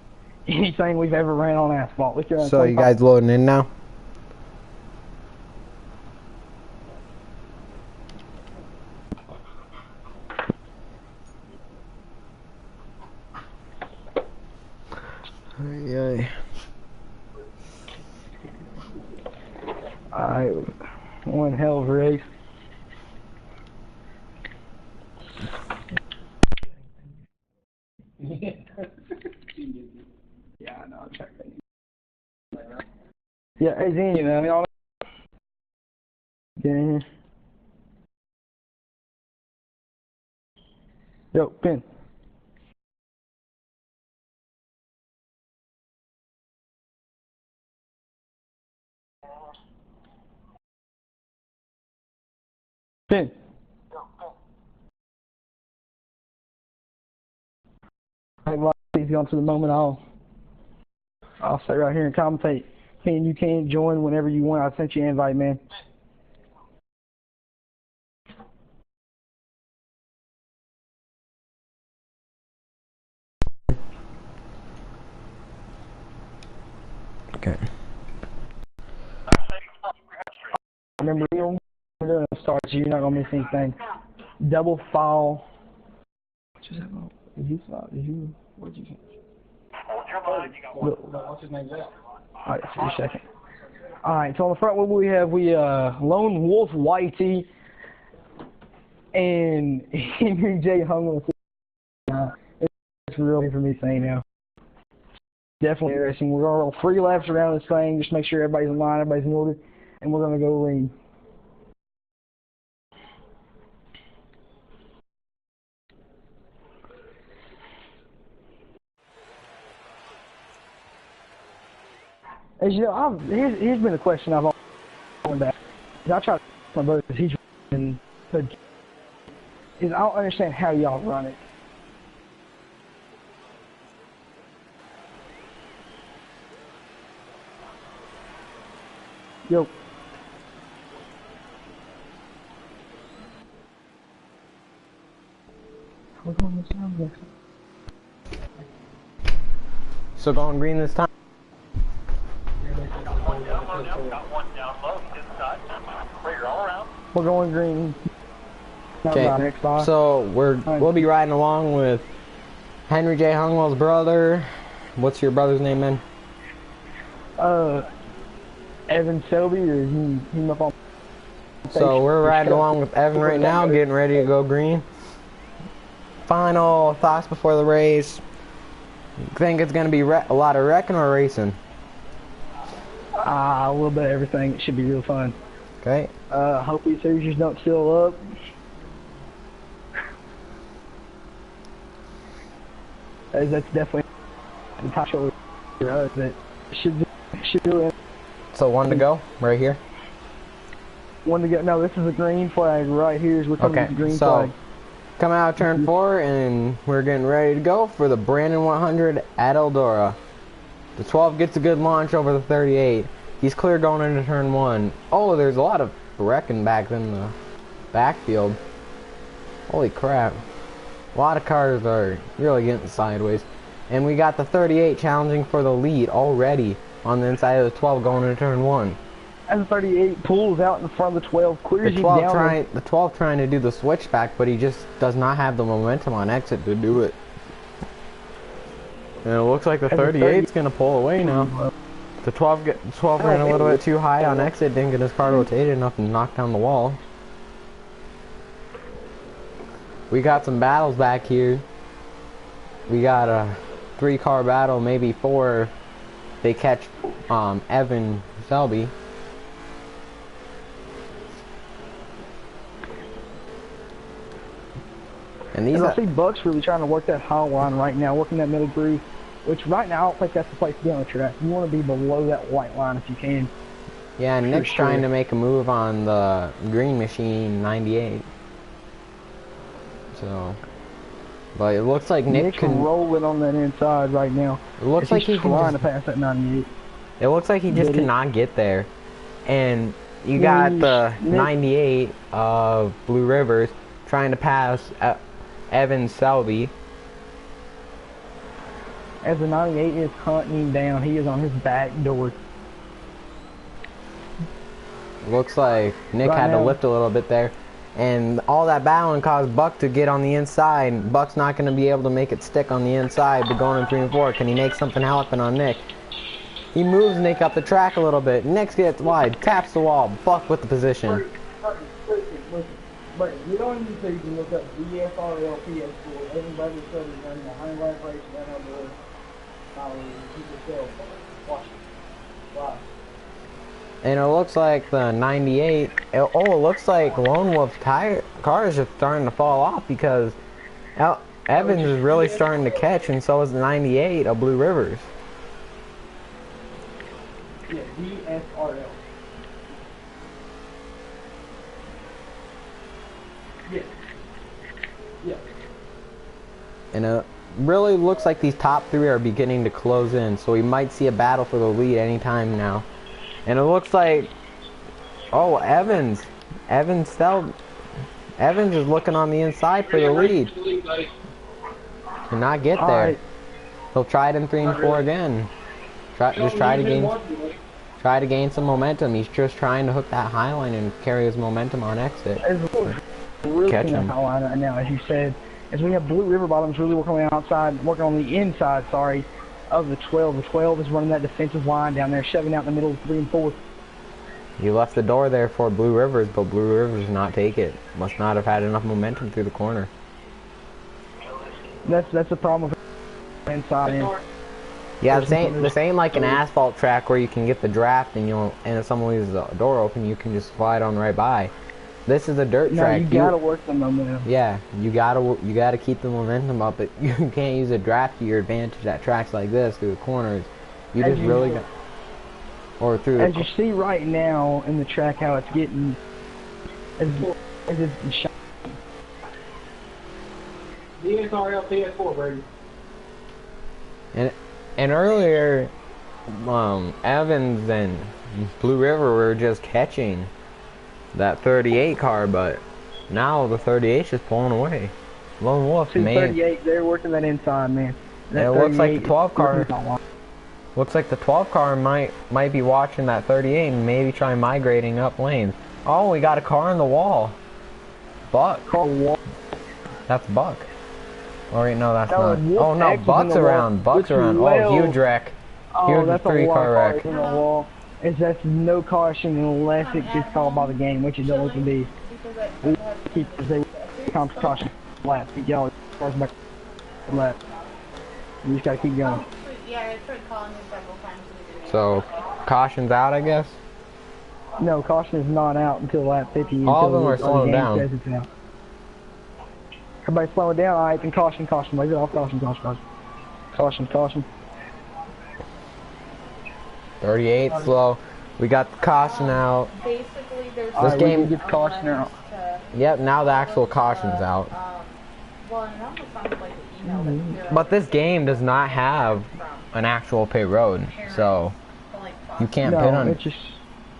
anything we've ever ran on asphalt. So you guys loading in now? Yeah. Alright, one hell of a race. Yeah, hey, Zane, you know, y'all get in here. Yo, Pin. Pin. Hey, well, please go on to the moment. I'll stay right here and commentate. Pin, you can join whenever you want. I sent you an invite, man. Okay. Remember, we're doing a start, so you're not gonna miss anything. Double file. Just have a, did you file? Did you? What did you think? What's his name? Alright, see you a second. Alright, so on the front wheel we have Lone Wolf Whitey and Henry J. Hung. It's really for me saying now. Definitely interesting. We're gonna roll 3 laps around this thing, just make sure everybody's in line, everybody's in order, and we're gonna go lean. As you know, here's been a question I've always asked. I try to my brother because he's in, is I don't understand how y'all run it. Yo. We're going this time. So going green this time. Got one down low, inside. Clear all around. We're going green. Okay, so we'll be riding along with Henry J. Hungwell's brother. What's your brother's name, man? Evan Selby, or he up on. So we're riding along with Evan right now, getting ready to go green. Final thoughts before the race. Think it's gonna be a lot of wrecking or racing? A little bit of everything. It should be real fun. Okay. Hope these series don't seal up. That's definitely the top show that should do it. So 1 to go, right here. 1 to go. No, this is a green flag right here. We're coming to the green flag. Coming out of turn 4, and we're getting ready to go for the Brandon 100 at Eldora. The 12 gets a good launch over the 38. He's clear going into turn 1. Oh, there's a lot of wrecking back in the backfield. Holy crap. A lot of cars are really getting sideways. And we got the 38 challenging for the lead already on the inside of the 12 going into turn 1. And the 38 pulls out in front of the 12, clears him down. The 12 trying to do the switchback, but he just does not have the momentum on exit to do it. And it looks like the 38's going to pull away now. The 12 ran a little bit too high on exit, didn't get his car rotated enough to knock down the wall. We got some battles back here. We got a 3-car battle, maybe 4. They catch Evan Selby. And I see Buck's really trying to work that high line right now, working that middle groove, which right now I don't think that's the place to be on the track. You want to be below that white line if you can. Yeah, and Nick's trying to make a move on the green machine 98. So, but it looks like Nick's rolling on that inside right now. It looks like he's trying to pass that 98. It looks like he just cannot get there. And you got the 98 of Blue Rivers trying to pass Evan Selby. As the 98 is hunting him down, he is on his back door. Looks like Nick had to lift a little bit there. And all that battling caused Buck to get on the inside. Buck's not going to be able to make it stick on the inside to go in 3 and 4. Can he make something happen on Nick? He moves Nick up the track a little bit. Nick gets wide, taps the wall. Buck with the position. Listen. But you don't need to even look up DSRL PS4. Everybody says he's running the high light race and on the keep yourself watch it. Wow. And it looks like the 98. It looks like Lone Wolf's car is just starting to fall off because Evans is really starting to catch, and so is the 98 of Blue Rivers. Yeah, DSRL. Yeah. Yeah. And it really looks like these top three are beginning to close in, so we might see a battle for the lead anytime now. And it looks like, oh, Evans is looking on the inside for the lead. Cannot get there. Right. He'll try it in 3 and 4 again. Try to gain some momentum. He's just trying to hook that high line and carry his momentum on exit. Really Catch him. high line right now, as you said, as we have Blue River Bottoms really working on the outside, working on the inside, sorry, of the 12. The 12 is running that defensive line down there, shoving out in the middle of 3 and 4. You left the door there for Blue Rivers, but Blue Rivers did not take it. Must not have had enough momentum through the corner. That's the problem with inside in. Yeah, this ain't like an asphalt track where you can get the draft and if someone leaves the door open, you can just slide on right by. This is a dirt No, track. you gotta work the momentum. Yeah, you gotta keep the momentum up. But you can't use a draft to your advantage at tracks like this through the corners. You just really got, or through the. As you see right now in the track, how it's getting as it's shot. DSRL PS4, Brady. And earlier, Evans and Blue River were just catching that 38 car, but now the 38's just pulling away. Lone Wolf, man. 38, they're working that inside, man. And it looks like the 12 car. Looks like the 12 car might be watching that 38 and maybe try migrating up lanes. Oh, we got a car on the wall. Buck. That's Buck. Oh wait, no, that's not. Oh no, Buck's around. Buck's around. Oh, huge wreck. Huge that's a 3-car wreck. in the wall. That's no caution unless it gets called by the game, which it don't look to be. We keep the caution left. We yell cars back left. You just gotta keep going. Yeah, I tried calling him several times. So, caution's out, I guess. No, caution is not out until lap 50. All of them are slowing down. Everybody slowing down. All right, then caution. Leave it off. Caution. 38 slow. We got the caution out. Basically, there's This game gets caution out. Yep, now the actual caution's out. Well, it almost sounded like an email that But this game does not have an actual pit road, so you can't pit on. It's just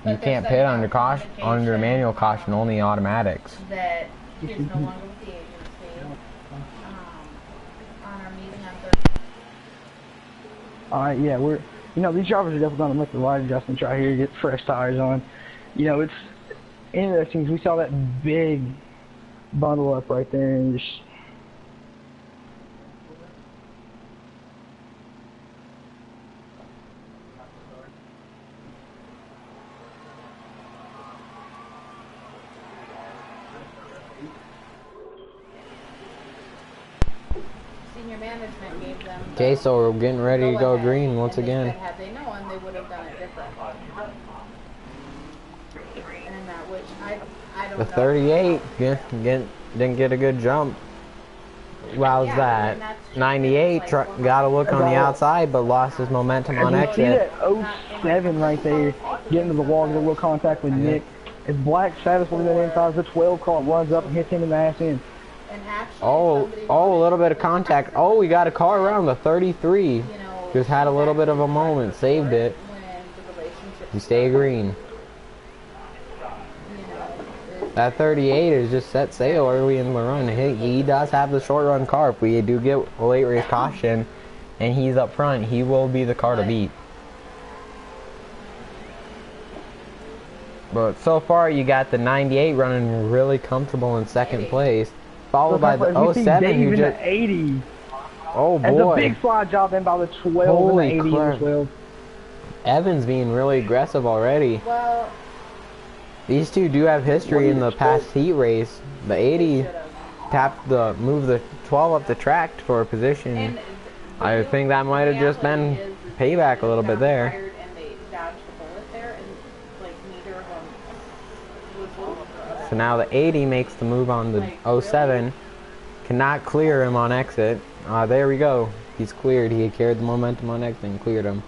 You can't pit under caution, under manual caution, only automatics. that is no longer with the agency. On our meeting on Thursday. all right. Yeah, these drivers are definitely going to make the right adjustments right here, get fresh tires on. It's interesting 'cause we saw that big bundle up right there and just. Senior management gave them. Okay, so we're getting ready to go green once and they again. said had they known, they would have done it different. And that, which I don't The know. 38 didn't get a good jump. How's Yeah, that? and that's 98 like got to look on the outside, but lost his momentum on And you see exit. that 07 right there, getting to the wall, get a little contact with Nick. It's Black Savage when that inside. The 12 car runs up and hits him in the ass end. And actually, Oh, somebody a little bit of contact. Oh, we got a car around the 33. you know, Just had a little bit of a moment, saved it. when the relationship. You stay green. That 38 is just set sail early in the run. He does have the short run car. If we do get a late race caution and he's up front, he will be the car to beat. But so far you got the 98 running really comfortable in second place, followed by the 07 who just... the 80. Oh And a boy. big slide job then by the 12 Holy and the 80 crap. and the 12. Evans being really aggressive already. Well, These two do have history in the past heat race. The 80 moved the 12 up the track for a position. and I think that might have just been payback a little bit there. and they dodged the bullet there, and like So now the 80 makes the move on the 07. Cannot clear him on exit. There we go. He's cleared. He carried the momentum on exit and cleared him.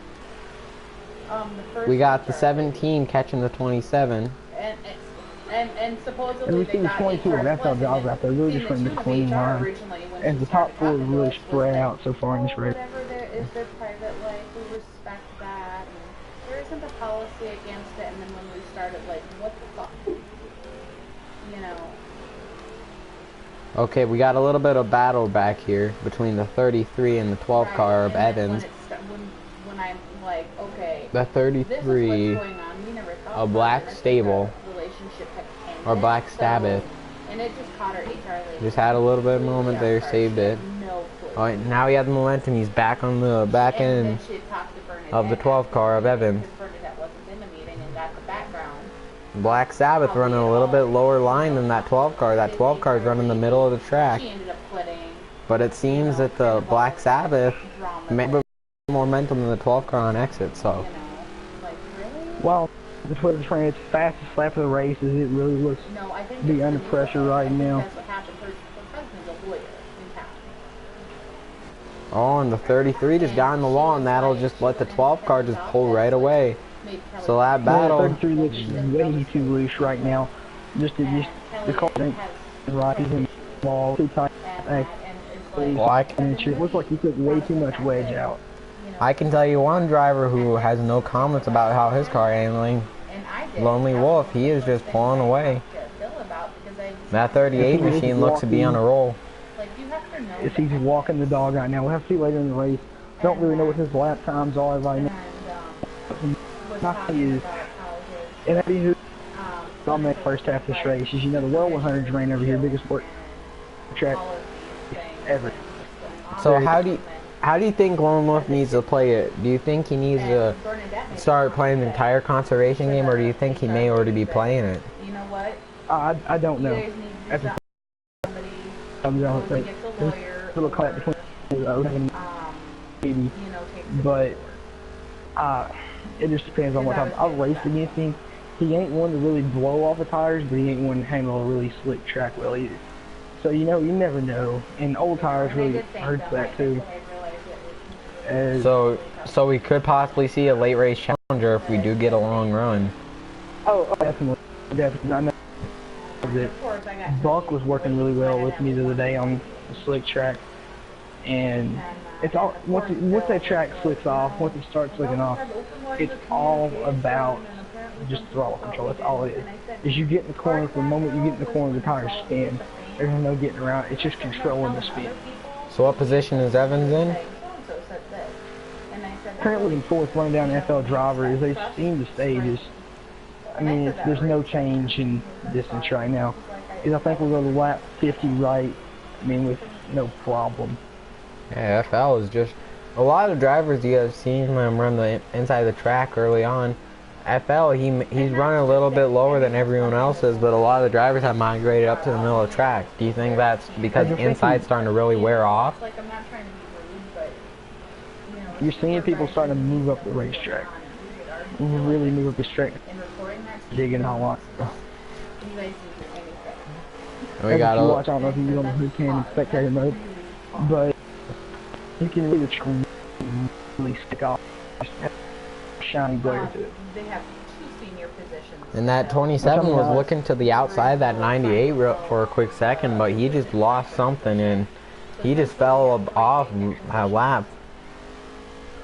We got the 17 catching the 27. And supposedly And we they see the got 22 HR that's our job out there. Really just running the clean line. originally when And she the top started four is talking to really us was spread like, out so far in this race. whatever there is their private life, we respect that, and there isn't a policy against it, and then when we started, like, what the fuck? You know. Okay, we got a little bit of battle back here between the 33 and the 12 car of and then Evans. When I'm like, okay, The this is 33, what's going on. We never thought a about black it. That's stable, the relationship had ended, or black so- Sabbath. And it just caught her HR lady. Just had a little bit of moment there, saved it. No clue. Alright, now he has momentum. He's back on the back And end then she had talked to Bernadette of the 12 car of Evans. because Bernadette wasn't in the meeting and got the background. Black Sabbath running a little bit lower line than that 12 car. That 12 car is running the middle of the track. She ended up quitting. But it seems that the Black Sabbath Drama. made more momentum than the 12 car on exit, so. You know, like, really? Well, the Twitter train, it's the fastest lap of the race as it really looks No, I think to be it's under the pressure legal. right I think now. That's what happened. Her husband's a lawyer in town. Oh, and the 33 just got in the wall, and that'll just let the 12 car just pull right away. So that battle. 33 looks way too loose right now. Just the car ain't right. He's in the wall too tight. Well, And it looks like he took way too much wedge out. I can tell you one driver who has no comments about how his car handling. Lonely Wolf, he is just pulling away. That 38 machine looks to be on a roll. If he's walking the dog right now, we'll have to see later in the race. Don't really know what his lap times are right now. And that'd be who on that first half of this race. As you know, the World 100's ran over here, biggest sport track ever. So how do you think Lone Wolf needs to play it? Do you think he needs to start playing the entire conservation game, or do you think he may already be playing it? You know what? I don't know. That's a comes out with a little clap between maybe, but it just depends on what time. I've raced against him. He ain't one to really blow off the tires, but he ain't one to handle a really slick track well either. So you know, you never know. And old tires really hurts that too. So we could possibly see a late race challenger if we do get a long run. Oh, definitely. I know that Buck was working really well with me the other day on the slick track, and it's all once that track slicks off, once it starts slicking off, it's all about just throttle control. That's all it is. As you get in the corner, the moment you get in the corner, the tires spin. There's no getting around. It's just controlling the speed. So what position is Evans in? Currently in fourth, running down FL drivers. They seem to stay just. I mean, there's no change in distance right now. Because I think we'll go to lap 50 right. I mean, with no problem. Yeah, FL is just a lot of drivers you have seen him run the inside of the track early on. FL, he's running a little bit lower than everyone else is, but a lot of the drivers have migrated up to the middle of the track. Do you think that's because the inside's starting to really wear off? You're seeing people starting to move up the racetrack. Really move up the track. Digging a lot. We got to watch. I don't know if you get on the hood cam and spectator mode, but you can really really stick off. Just have a shiny glare to it. They have two senior positions. And that 27 was looking to the outside that 98 for a quick second, but he just lost something and he just fell off a lap.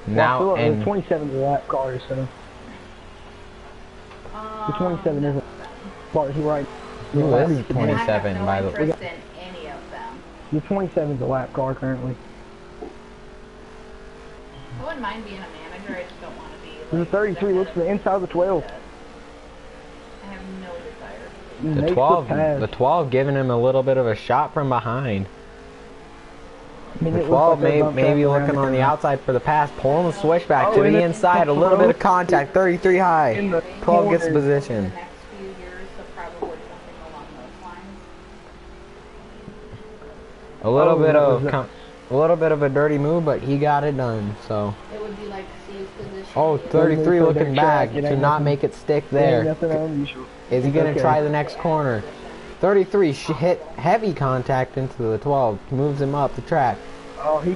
Now, and the 27 is a lap car, so the 27 isn't far to right. Who is 27, by the way? In any of them. The 27 is a lap car currently. I wouldn't mind being a manager. I just don't want to be. The Like, 33 looks to the inside of the 12. I have no desire. The 12 giving him a little bit of a shot from behind. I mean, The it looks 12 like they're bumped maybe up around looking on the corner. outside for the pass, pulling the switchback to and the it's inside, a little bit of contact, 33 in high. the 12 gets the corner. position. The next few years, so probably something along those lines. A little Oh, bit that was of a little bit of a dirty move, but he got it done. So, It would be like Steve's position. oh, 33 for looking that back track, it to ain't not nothing- make it stick There ain't there. nothing unusual. Is he gonna Okay. try the next corner? 33 hit heavy contact into the 12, moves him up the track. Oh, he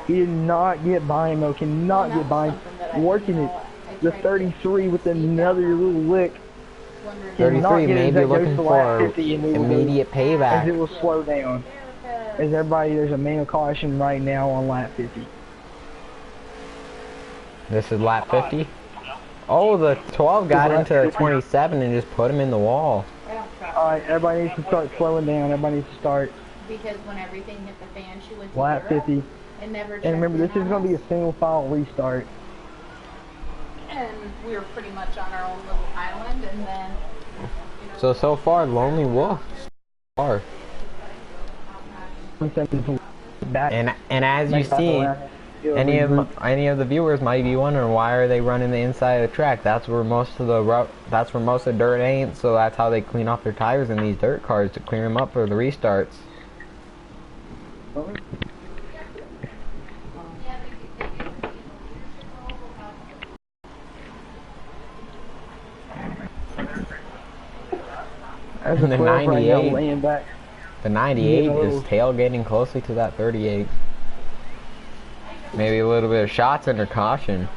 did not get by him though, cannot get by him. Working it, the 33 with another little lick. 33 may be looking for immediate As payback. it will slow down. As everybody, there's a manual caution right now on lap 50. This is lap 50. Oh, the 12 got into 27 and just put him in the wall. Alright, everybody needs to start slowing down. Everybody needs to start Because when everything hit the fan, she went to lap Europe 50. and never And remember, this is going to be a single file restart. And we were pretty much on our own little island, and then, you know, So far, Lonely Wolf. Far. Back. And as you see, any of the viewers might be wondering why are they running the inside of the track. That's where most of the dirt ain't. So that's how they clean off their tires in these dirt cars, to clean them up for the restarts. As The a 12 right now, 98. laying back. The 98 Yeah. is tailgating closely to that 38. Maybe a little bit of shots under caution.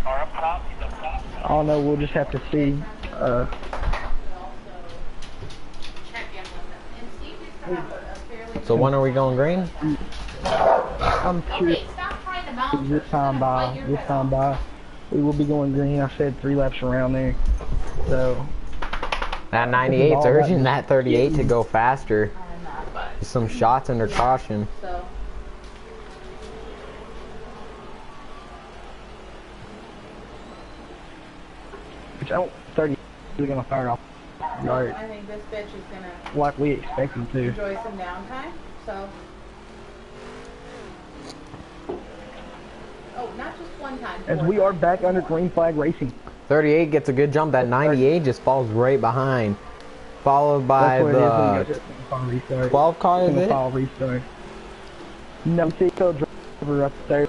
I don't know, we'll just have to see. So when are we going green? I'm sure okay, stop trying to mount this time by, we will be going green. I said 3 laps around there. So, That 98's urging that 38 to go faster. Some shots under caution. So, which I don't 30 is going to fire off. Right. I think this bitch is gonna Like we expected to. enjoy some downtime, so. Oh, not just one time. As 4 we are times. back under green flag racing. 38 gets a good jump. That 98 just falls right behind. Followed by That's what it is. the 12 car, is it? File restart. No, Seco driver up there.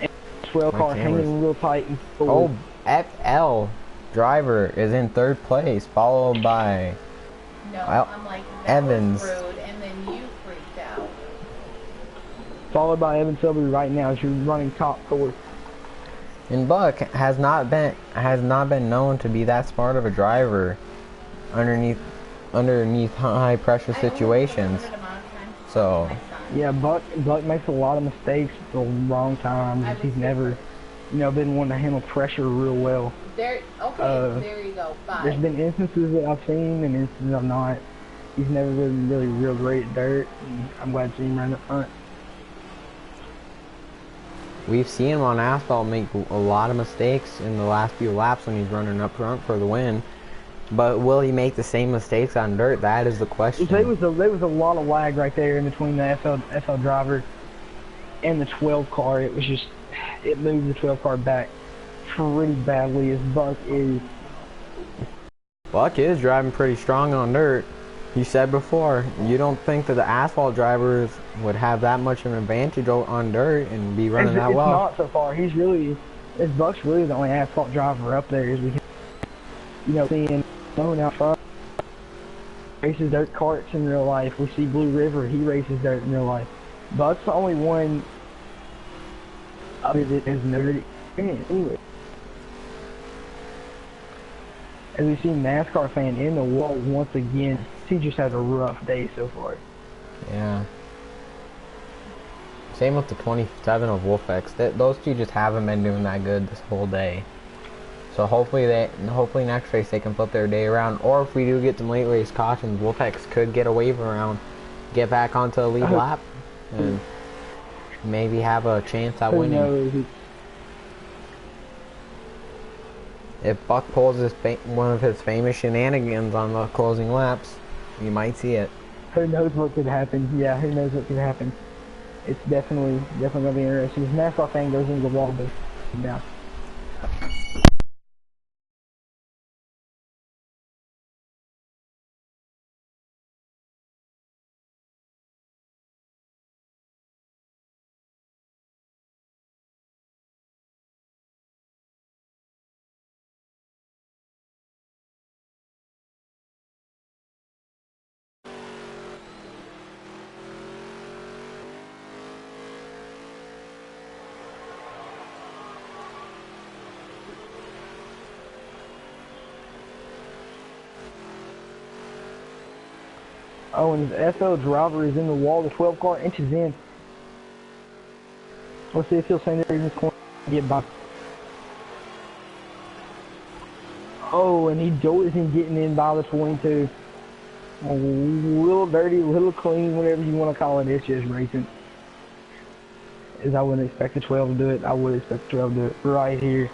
And 12 My car camera's- hanging real tight and Oh, forward. FL driver is in 3rd place, followed by No, well, I'm like, that Evans. was rude, and then you freaked out. Followed by Evan Silver right now as you're running top 4. and Buck has not been known to be that smart of a driver underneath high pressure situations. So Yeah, Buck makes a lot of mistakes at the wrong times. He's never, been one to handle pressure real well. There, okay, there you go. Bye. There's been instances that I've seen and instances I've not. He's never been really real great at dirt, and I'm glad to see him right up front. we've seen him on asphalt make a lot of mistakes in the last few laps when he's running up front for the win. But will he make the same mistakes on dirt? That is the question. There was a lot of lag right there in between the FL driver and the 12 car. It moved the 12 car back pretty badly as Buck is driving pretty strong on dirt. You said before, you don't think that the asphalt drivers would have that much of an advantage on dirt and be running that well? It's not so far. Buck's really the only asphalt driver up there as we can, seeing Stone out front. Races dirt carts in real life. We see Blue River, he races dirt in real life. Buck's the only one other than his nerd experience anyway. As we see NASCAR fan in the wall once again, he just has a rough day so far. Yeah. Same with the 27 of Wolfex. Those two just haven't been doing that good this whole day. So hopefully next race they can flip their day around. Or if we do get some late race cautions, Wolfex could get a wave around, get back onto the lead lap, and maybe have a chance at winning. Who knows? If Buck pulls one of his famous shenanigans on the closing laps, you might see it. Who knows what could happen? Yeah, who knows what could happen? It's definitely gonna be interesting. If NASCAR fan goes into the wall, but now. Oh, and the SL driver is in the wall. The 12 car inches in. Let's see if he'll send it in this corner and get by. Oh, and he isn't getting in by the 22. A little dirty, a little clean, whatever you want to call it. It's just racing. As I wouldn't expect the 12 to do it. I would expect the 12 to do it right here.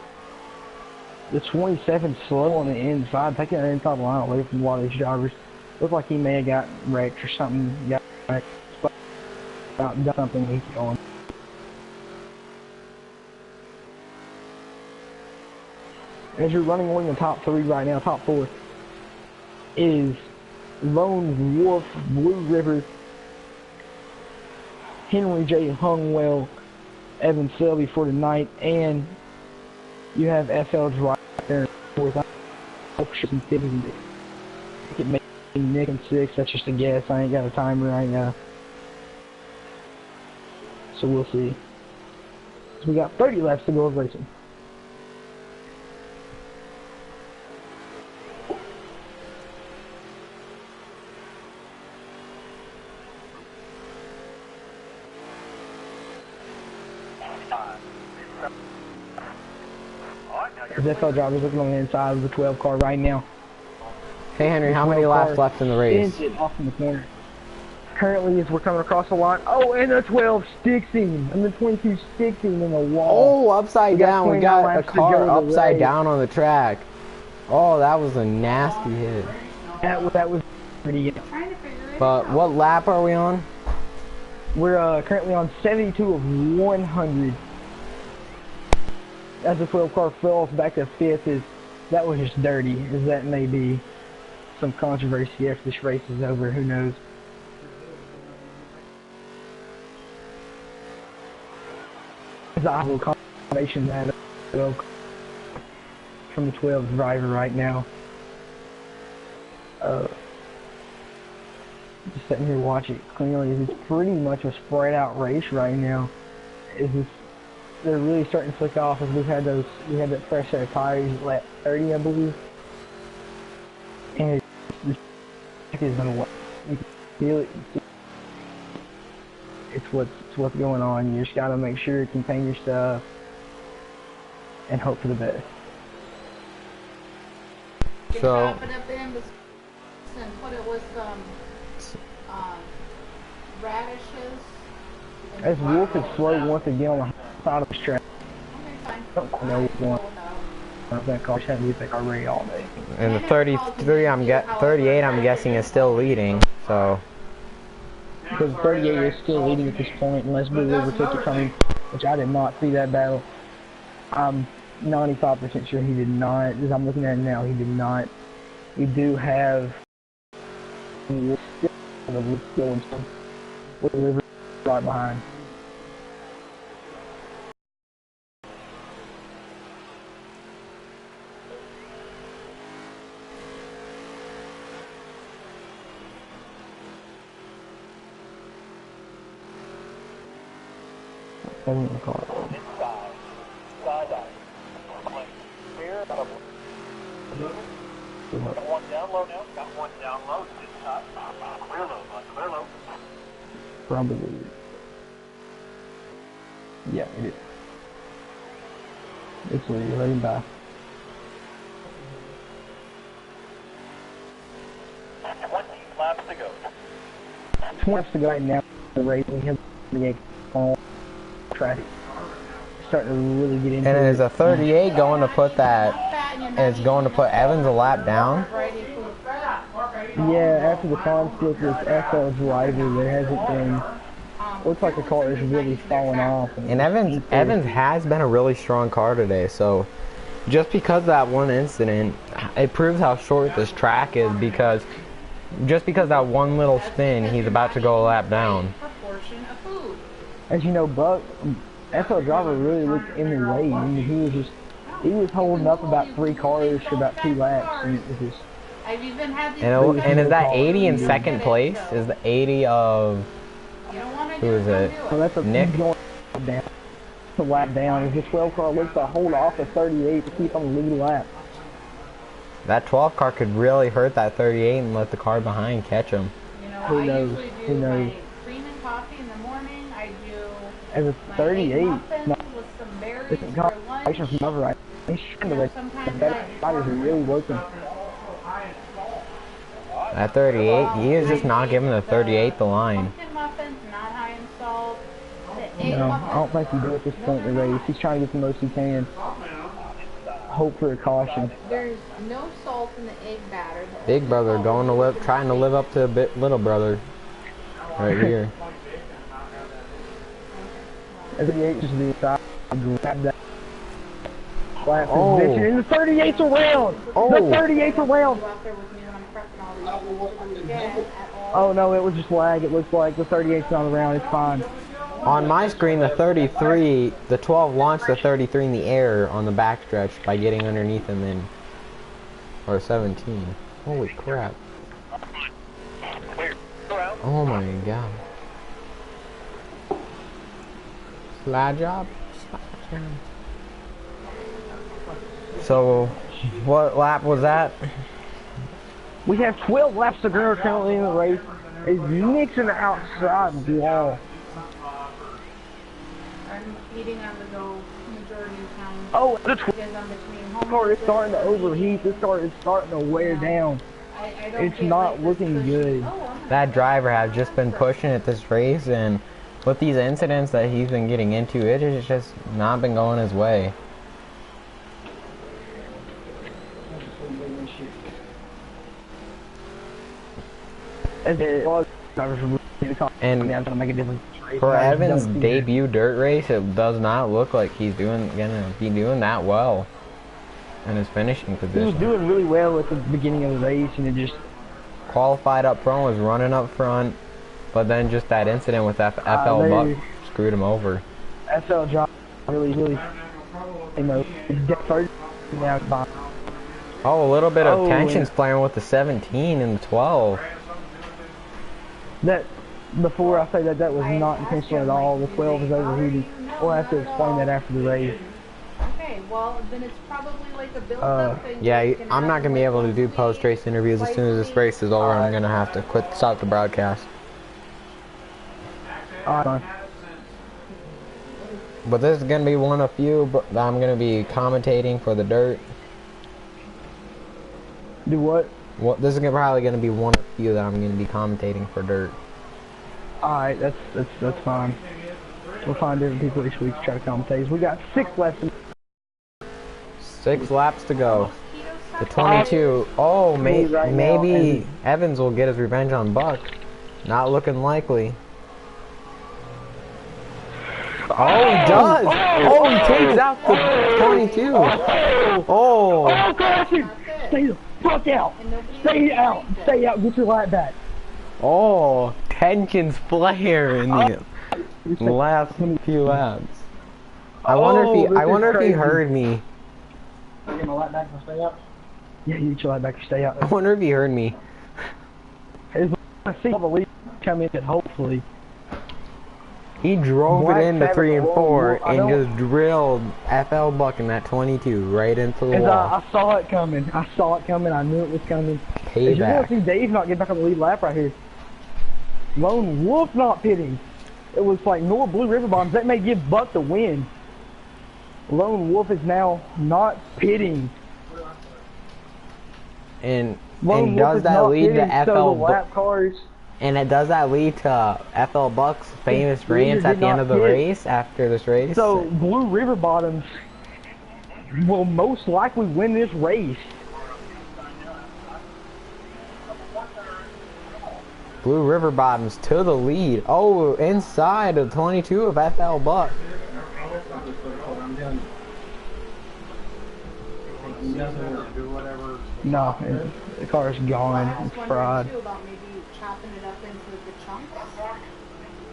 The 27 slow on the inside, taking that inside line away from a lot of these drivers. Looks like he may have got wrecked or something. Got wrecked. Done something he's going. As you're running along the top 3 right now, top 4 is Lone Wolf, Blue River, Henry J. Hungwell, Evan Selby for tonight, and you have FL right there in 4th. It may be Nick in 6th. That's just a guess. I ain't got a timer right now, so we'll see. So we got 30 laps to go of racing. The FL driver's looking on the inside of the 12 car right now. Hey Henry, how many laps left in the race? Spins it off in the corner. Currently, as we're coming across the line, oh, and the 12 sticks him, and the 22 sticks him in the wall. Oh, upside down. We got a car upside down on the track. Oh, that was a nasty hit. That was pretty good. But what lap are we on? We're currently on 72 of 100. As the 12 car falls back to 5th, that was just dirty, as that may be some controversy after this race is over, who knows. There's a whole combination that from the 12 driver right now. Just sitting here watching it clearly. It's pretty much a spread out race right now. They're really starting to flick off as we had that fresh set of tires at lap 30, I believe. And the track is gonna work. You can feel it. It's what's going on. You just gotta make sure you contain your stuff and hope for the best. So chop it up in and put it with some radishes. As Wolf is slow once again on the side of the track. Okay, I don't quite know what's going on. That car had to use that car ready all day. And the 33, 38, I'm guessing is still leading. So. Because 38 is still leading at this point, unless Blue River took it from him, which I did not see that battle. I'm 95% sure he did not. As I'm looking at it now, he did not. We do have Blue River right behind. One down low now. Got one down low. Clear low, bud. Clear low. Probably. Yeah, it is. It's letting by. 20 laps to go. 20 laps to go right now. The race we have the traffic starting to really get into. And is a 38 going to put that? It's going to put Evans a lap down. Yeah, after the conflict with SL driver, there hasn't been. Looks like the car is really falling off. And Evans has been a really strong car today. So just because of that one incident, it proves how short this track is. Because just because that one little spin, he's about to go a lap down. As you know, Buck, FL driver really looked in the way. I mean, he was holding up about 3 cars for about 2 laps, and it was just. And is that 80 in second place? Is the 80 of who is it? Well, that's Nick. Going down, a lap down. As the 12 car looks to hold off a 38 to keep on the lead lap. That 12 car could really hurt that 38 and let the car behind catch him. Who I knows? usually Who do knows? my cream and coffee in the morning. I do As a my 38, egg muffins not with some berries different for combination lunch. from other items. He's You trying to know, the sometimes better fighters are really working. At 38, he is just I not make giving the 38 the line. pumpkin muffins, not high in salt. The egg No, muffins. I don't think he did at this point in the race. He's trying to get the most he can. Hope for a caution. There's no salt in the egg batter. The Big only brother salt going to is live, in the trying to live up to little brother. Right here. As the 8 just the side, grab that last Oh. position. And the 38's around! Oh. The 38's around! You out there with me when I'm pressing all these again at all. Oh no, it was just lag. It looks like the 38's not around. It's fine. On my screen, the 33, the 12 launched the 33 in the air on the backstretch by getting underneath him in, or 17. Holy crap. Oh my god. Slide job? So, what lap was that? We have 12 laps to go currently in the race. Is Nixon outside wall. I'm eating on the go majority of the time. Oh, the Because I'm between home car is visits starting to and overheat. This car is starting to wear down. I don't It's get not like looking this good. Oh, I'm That driver has just been pushing at this race, and with these incidents that he's been getting into, it has just not been going his way. As it was, drivers were really And trying to make a difference. For Evans' debut dirt race, it does not look like he's gonna be doing that well in his finishing He was position. doing really well at the beginning of the race, and it just Qualified up front, was running up front, but then just that incident with FL Buck screwed him over. SL job really, you know, first now it's fine. Oh, a little bit of Oh, tensions playing with the 17 and the 12. That before I say that was not intentional at all. The 12 is overheating. We'll have to explain that after the race. okay, well, then it's probably like a build-up thing. Yeah, You can I'm not have, gonna be like, able to do monthly, post-race interviews as soon as this race is over. I'm gonna have to stop the broadcast. Alright, But this is gonna be one of few that I'm gonna be commentating for the dirt. do what? Well, this is probably gonna be one of few that I'm gonna be commentating for dirt. Alright, that's fine. We'll find different people each week to try to commentate. We got 6 left. 6 laps to go. Mosquito The stuff. 22. Oh, Right now, maybe Evans will get his revenge on Buck. Not looking likely. Oh, he does! Oh, he takes out the 22. Oh, Oh, caution! Stay the fuck out! And nobody Stay out! Stay out! Get your light back! oh, tensions flare in the last few laps. I wonder if this I is wonder if he crazy. heard me. Get my light back and stay out? Yeah, you get your light back and stay out. I wonder if he heard me. I see all the leads come in, hopefully. He drove Black it into Sabbath 3 and Lone 4 Wolf, I and don't- just drilled FL Buck in that 22 right into the As wall. I saw it coming. I saw it coming. I knew it was coming. As you're going Payback. to see Dave not get back on the lead lap right here. Lone Wolf not pitting. It was like Nor Blue River Bombs. That may give Buck the win. Lone Wolf is now not pitting. And Lone Wolf does is that not lead pitting, to so FL the lap cars. And it does that lead to FL Buck's famous Leader rants at did the end not of the hit. race after this race? So Blue River Bottoms will most likely win this race. Blue River Bottoms to the lead. Oh, inside of 22 of FL Buck. No, the car's gone. I was It's wondering fried. too about maybe chopping it up into the chunks.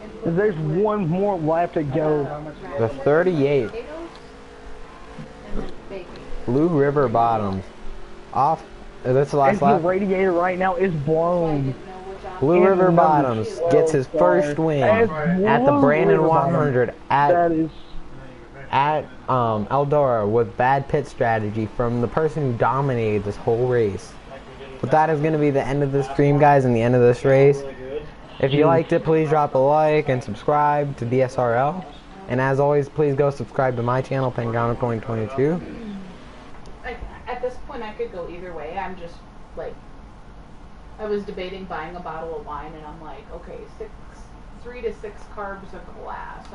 and put There's it with, one more lap to go. The 38. potatoes and then bacon. Blue River Bottoms. Off. That's the last And the lap. radiator right now is So I blown. didn't know which option. Blue And River number Bottoms 12 gets his first win As at the Blue Brandon River Bottoms. 100 That is at Eldora with bad pit strategy from the person who dominated this whole race. But that is going to be the end of the stream, guys, and the end of this race. If you liked it, please drop a like and subscribe to DSRL. And as always, please go subscribe to my channel, Pengano 2022. At this point, I could go either way. I'm just like, I was debating buying a bottle of wine, and I'm like, okay, 3 to 6 carbs a glass.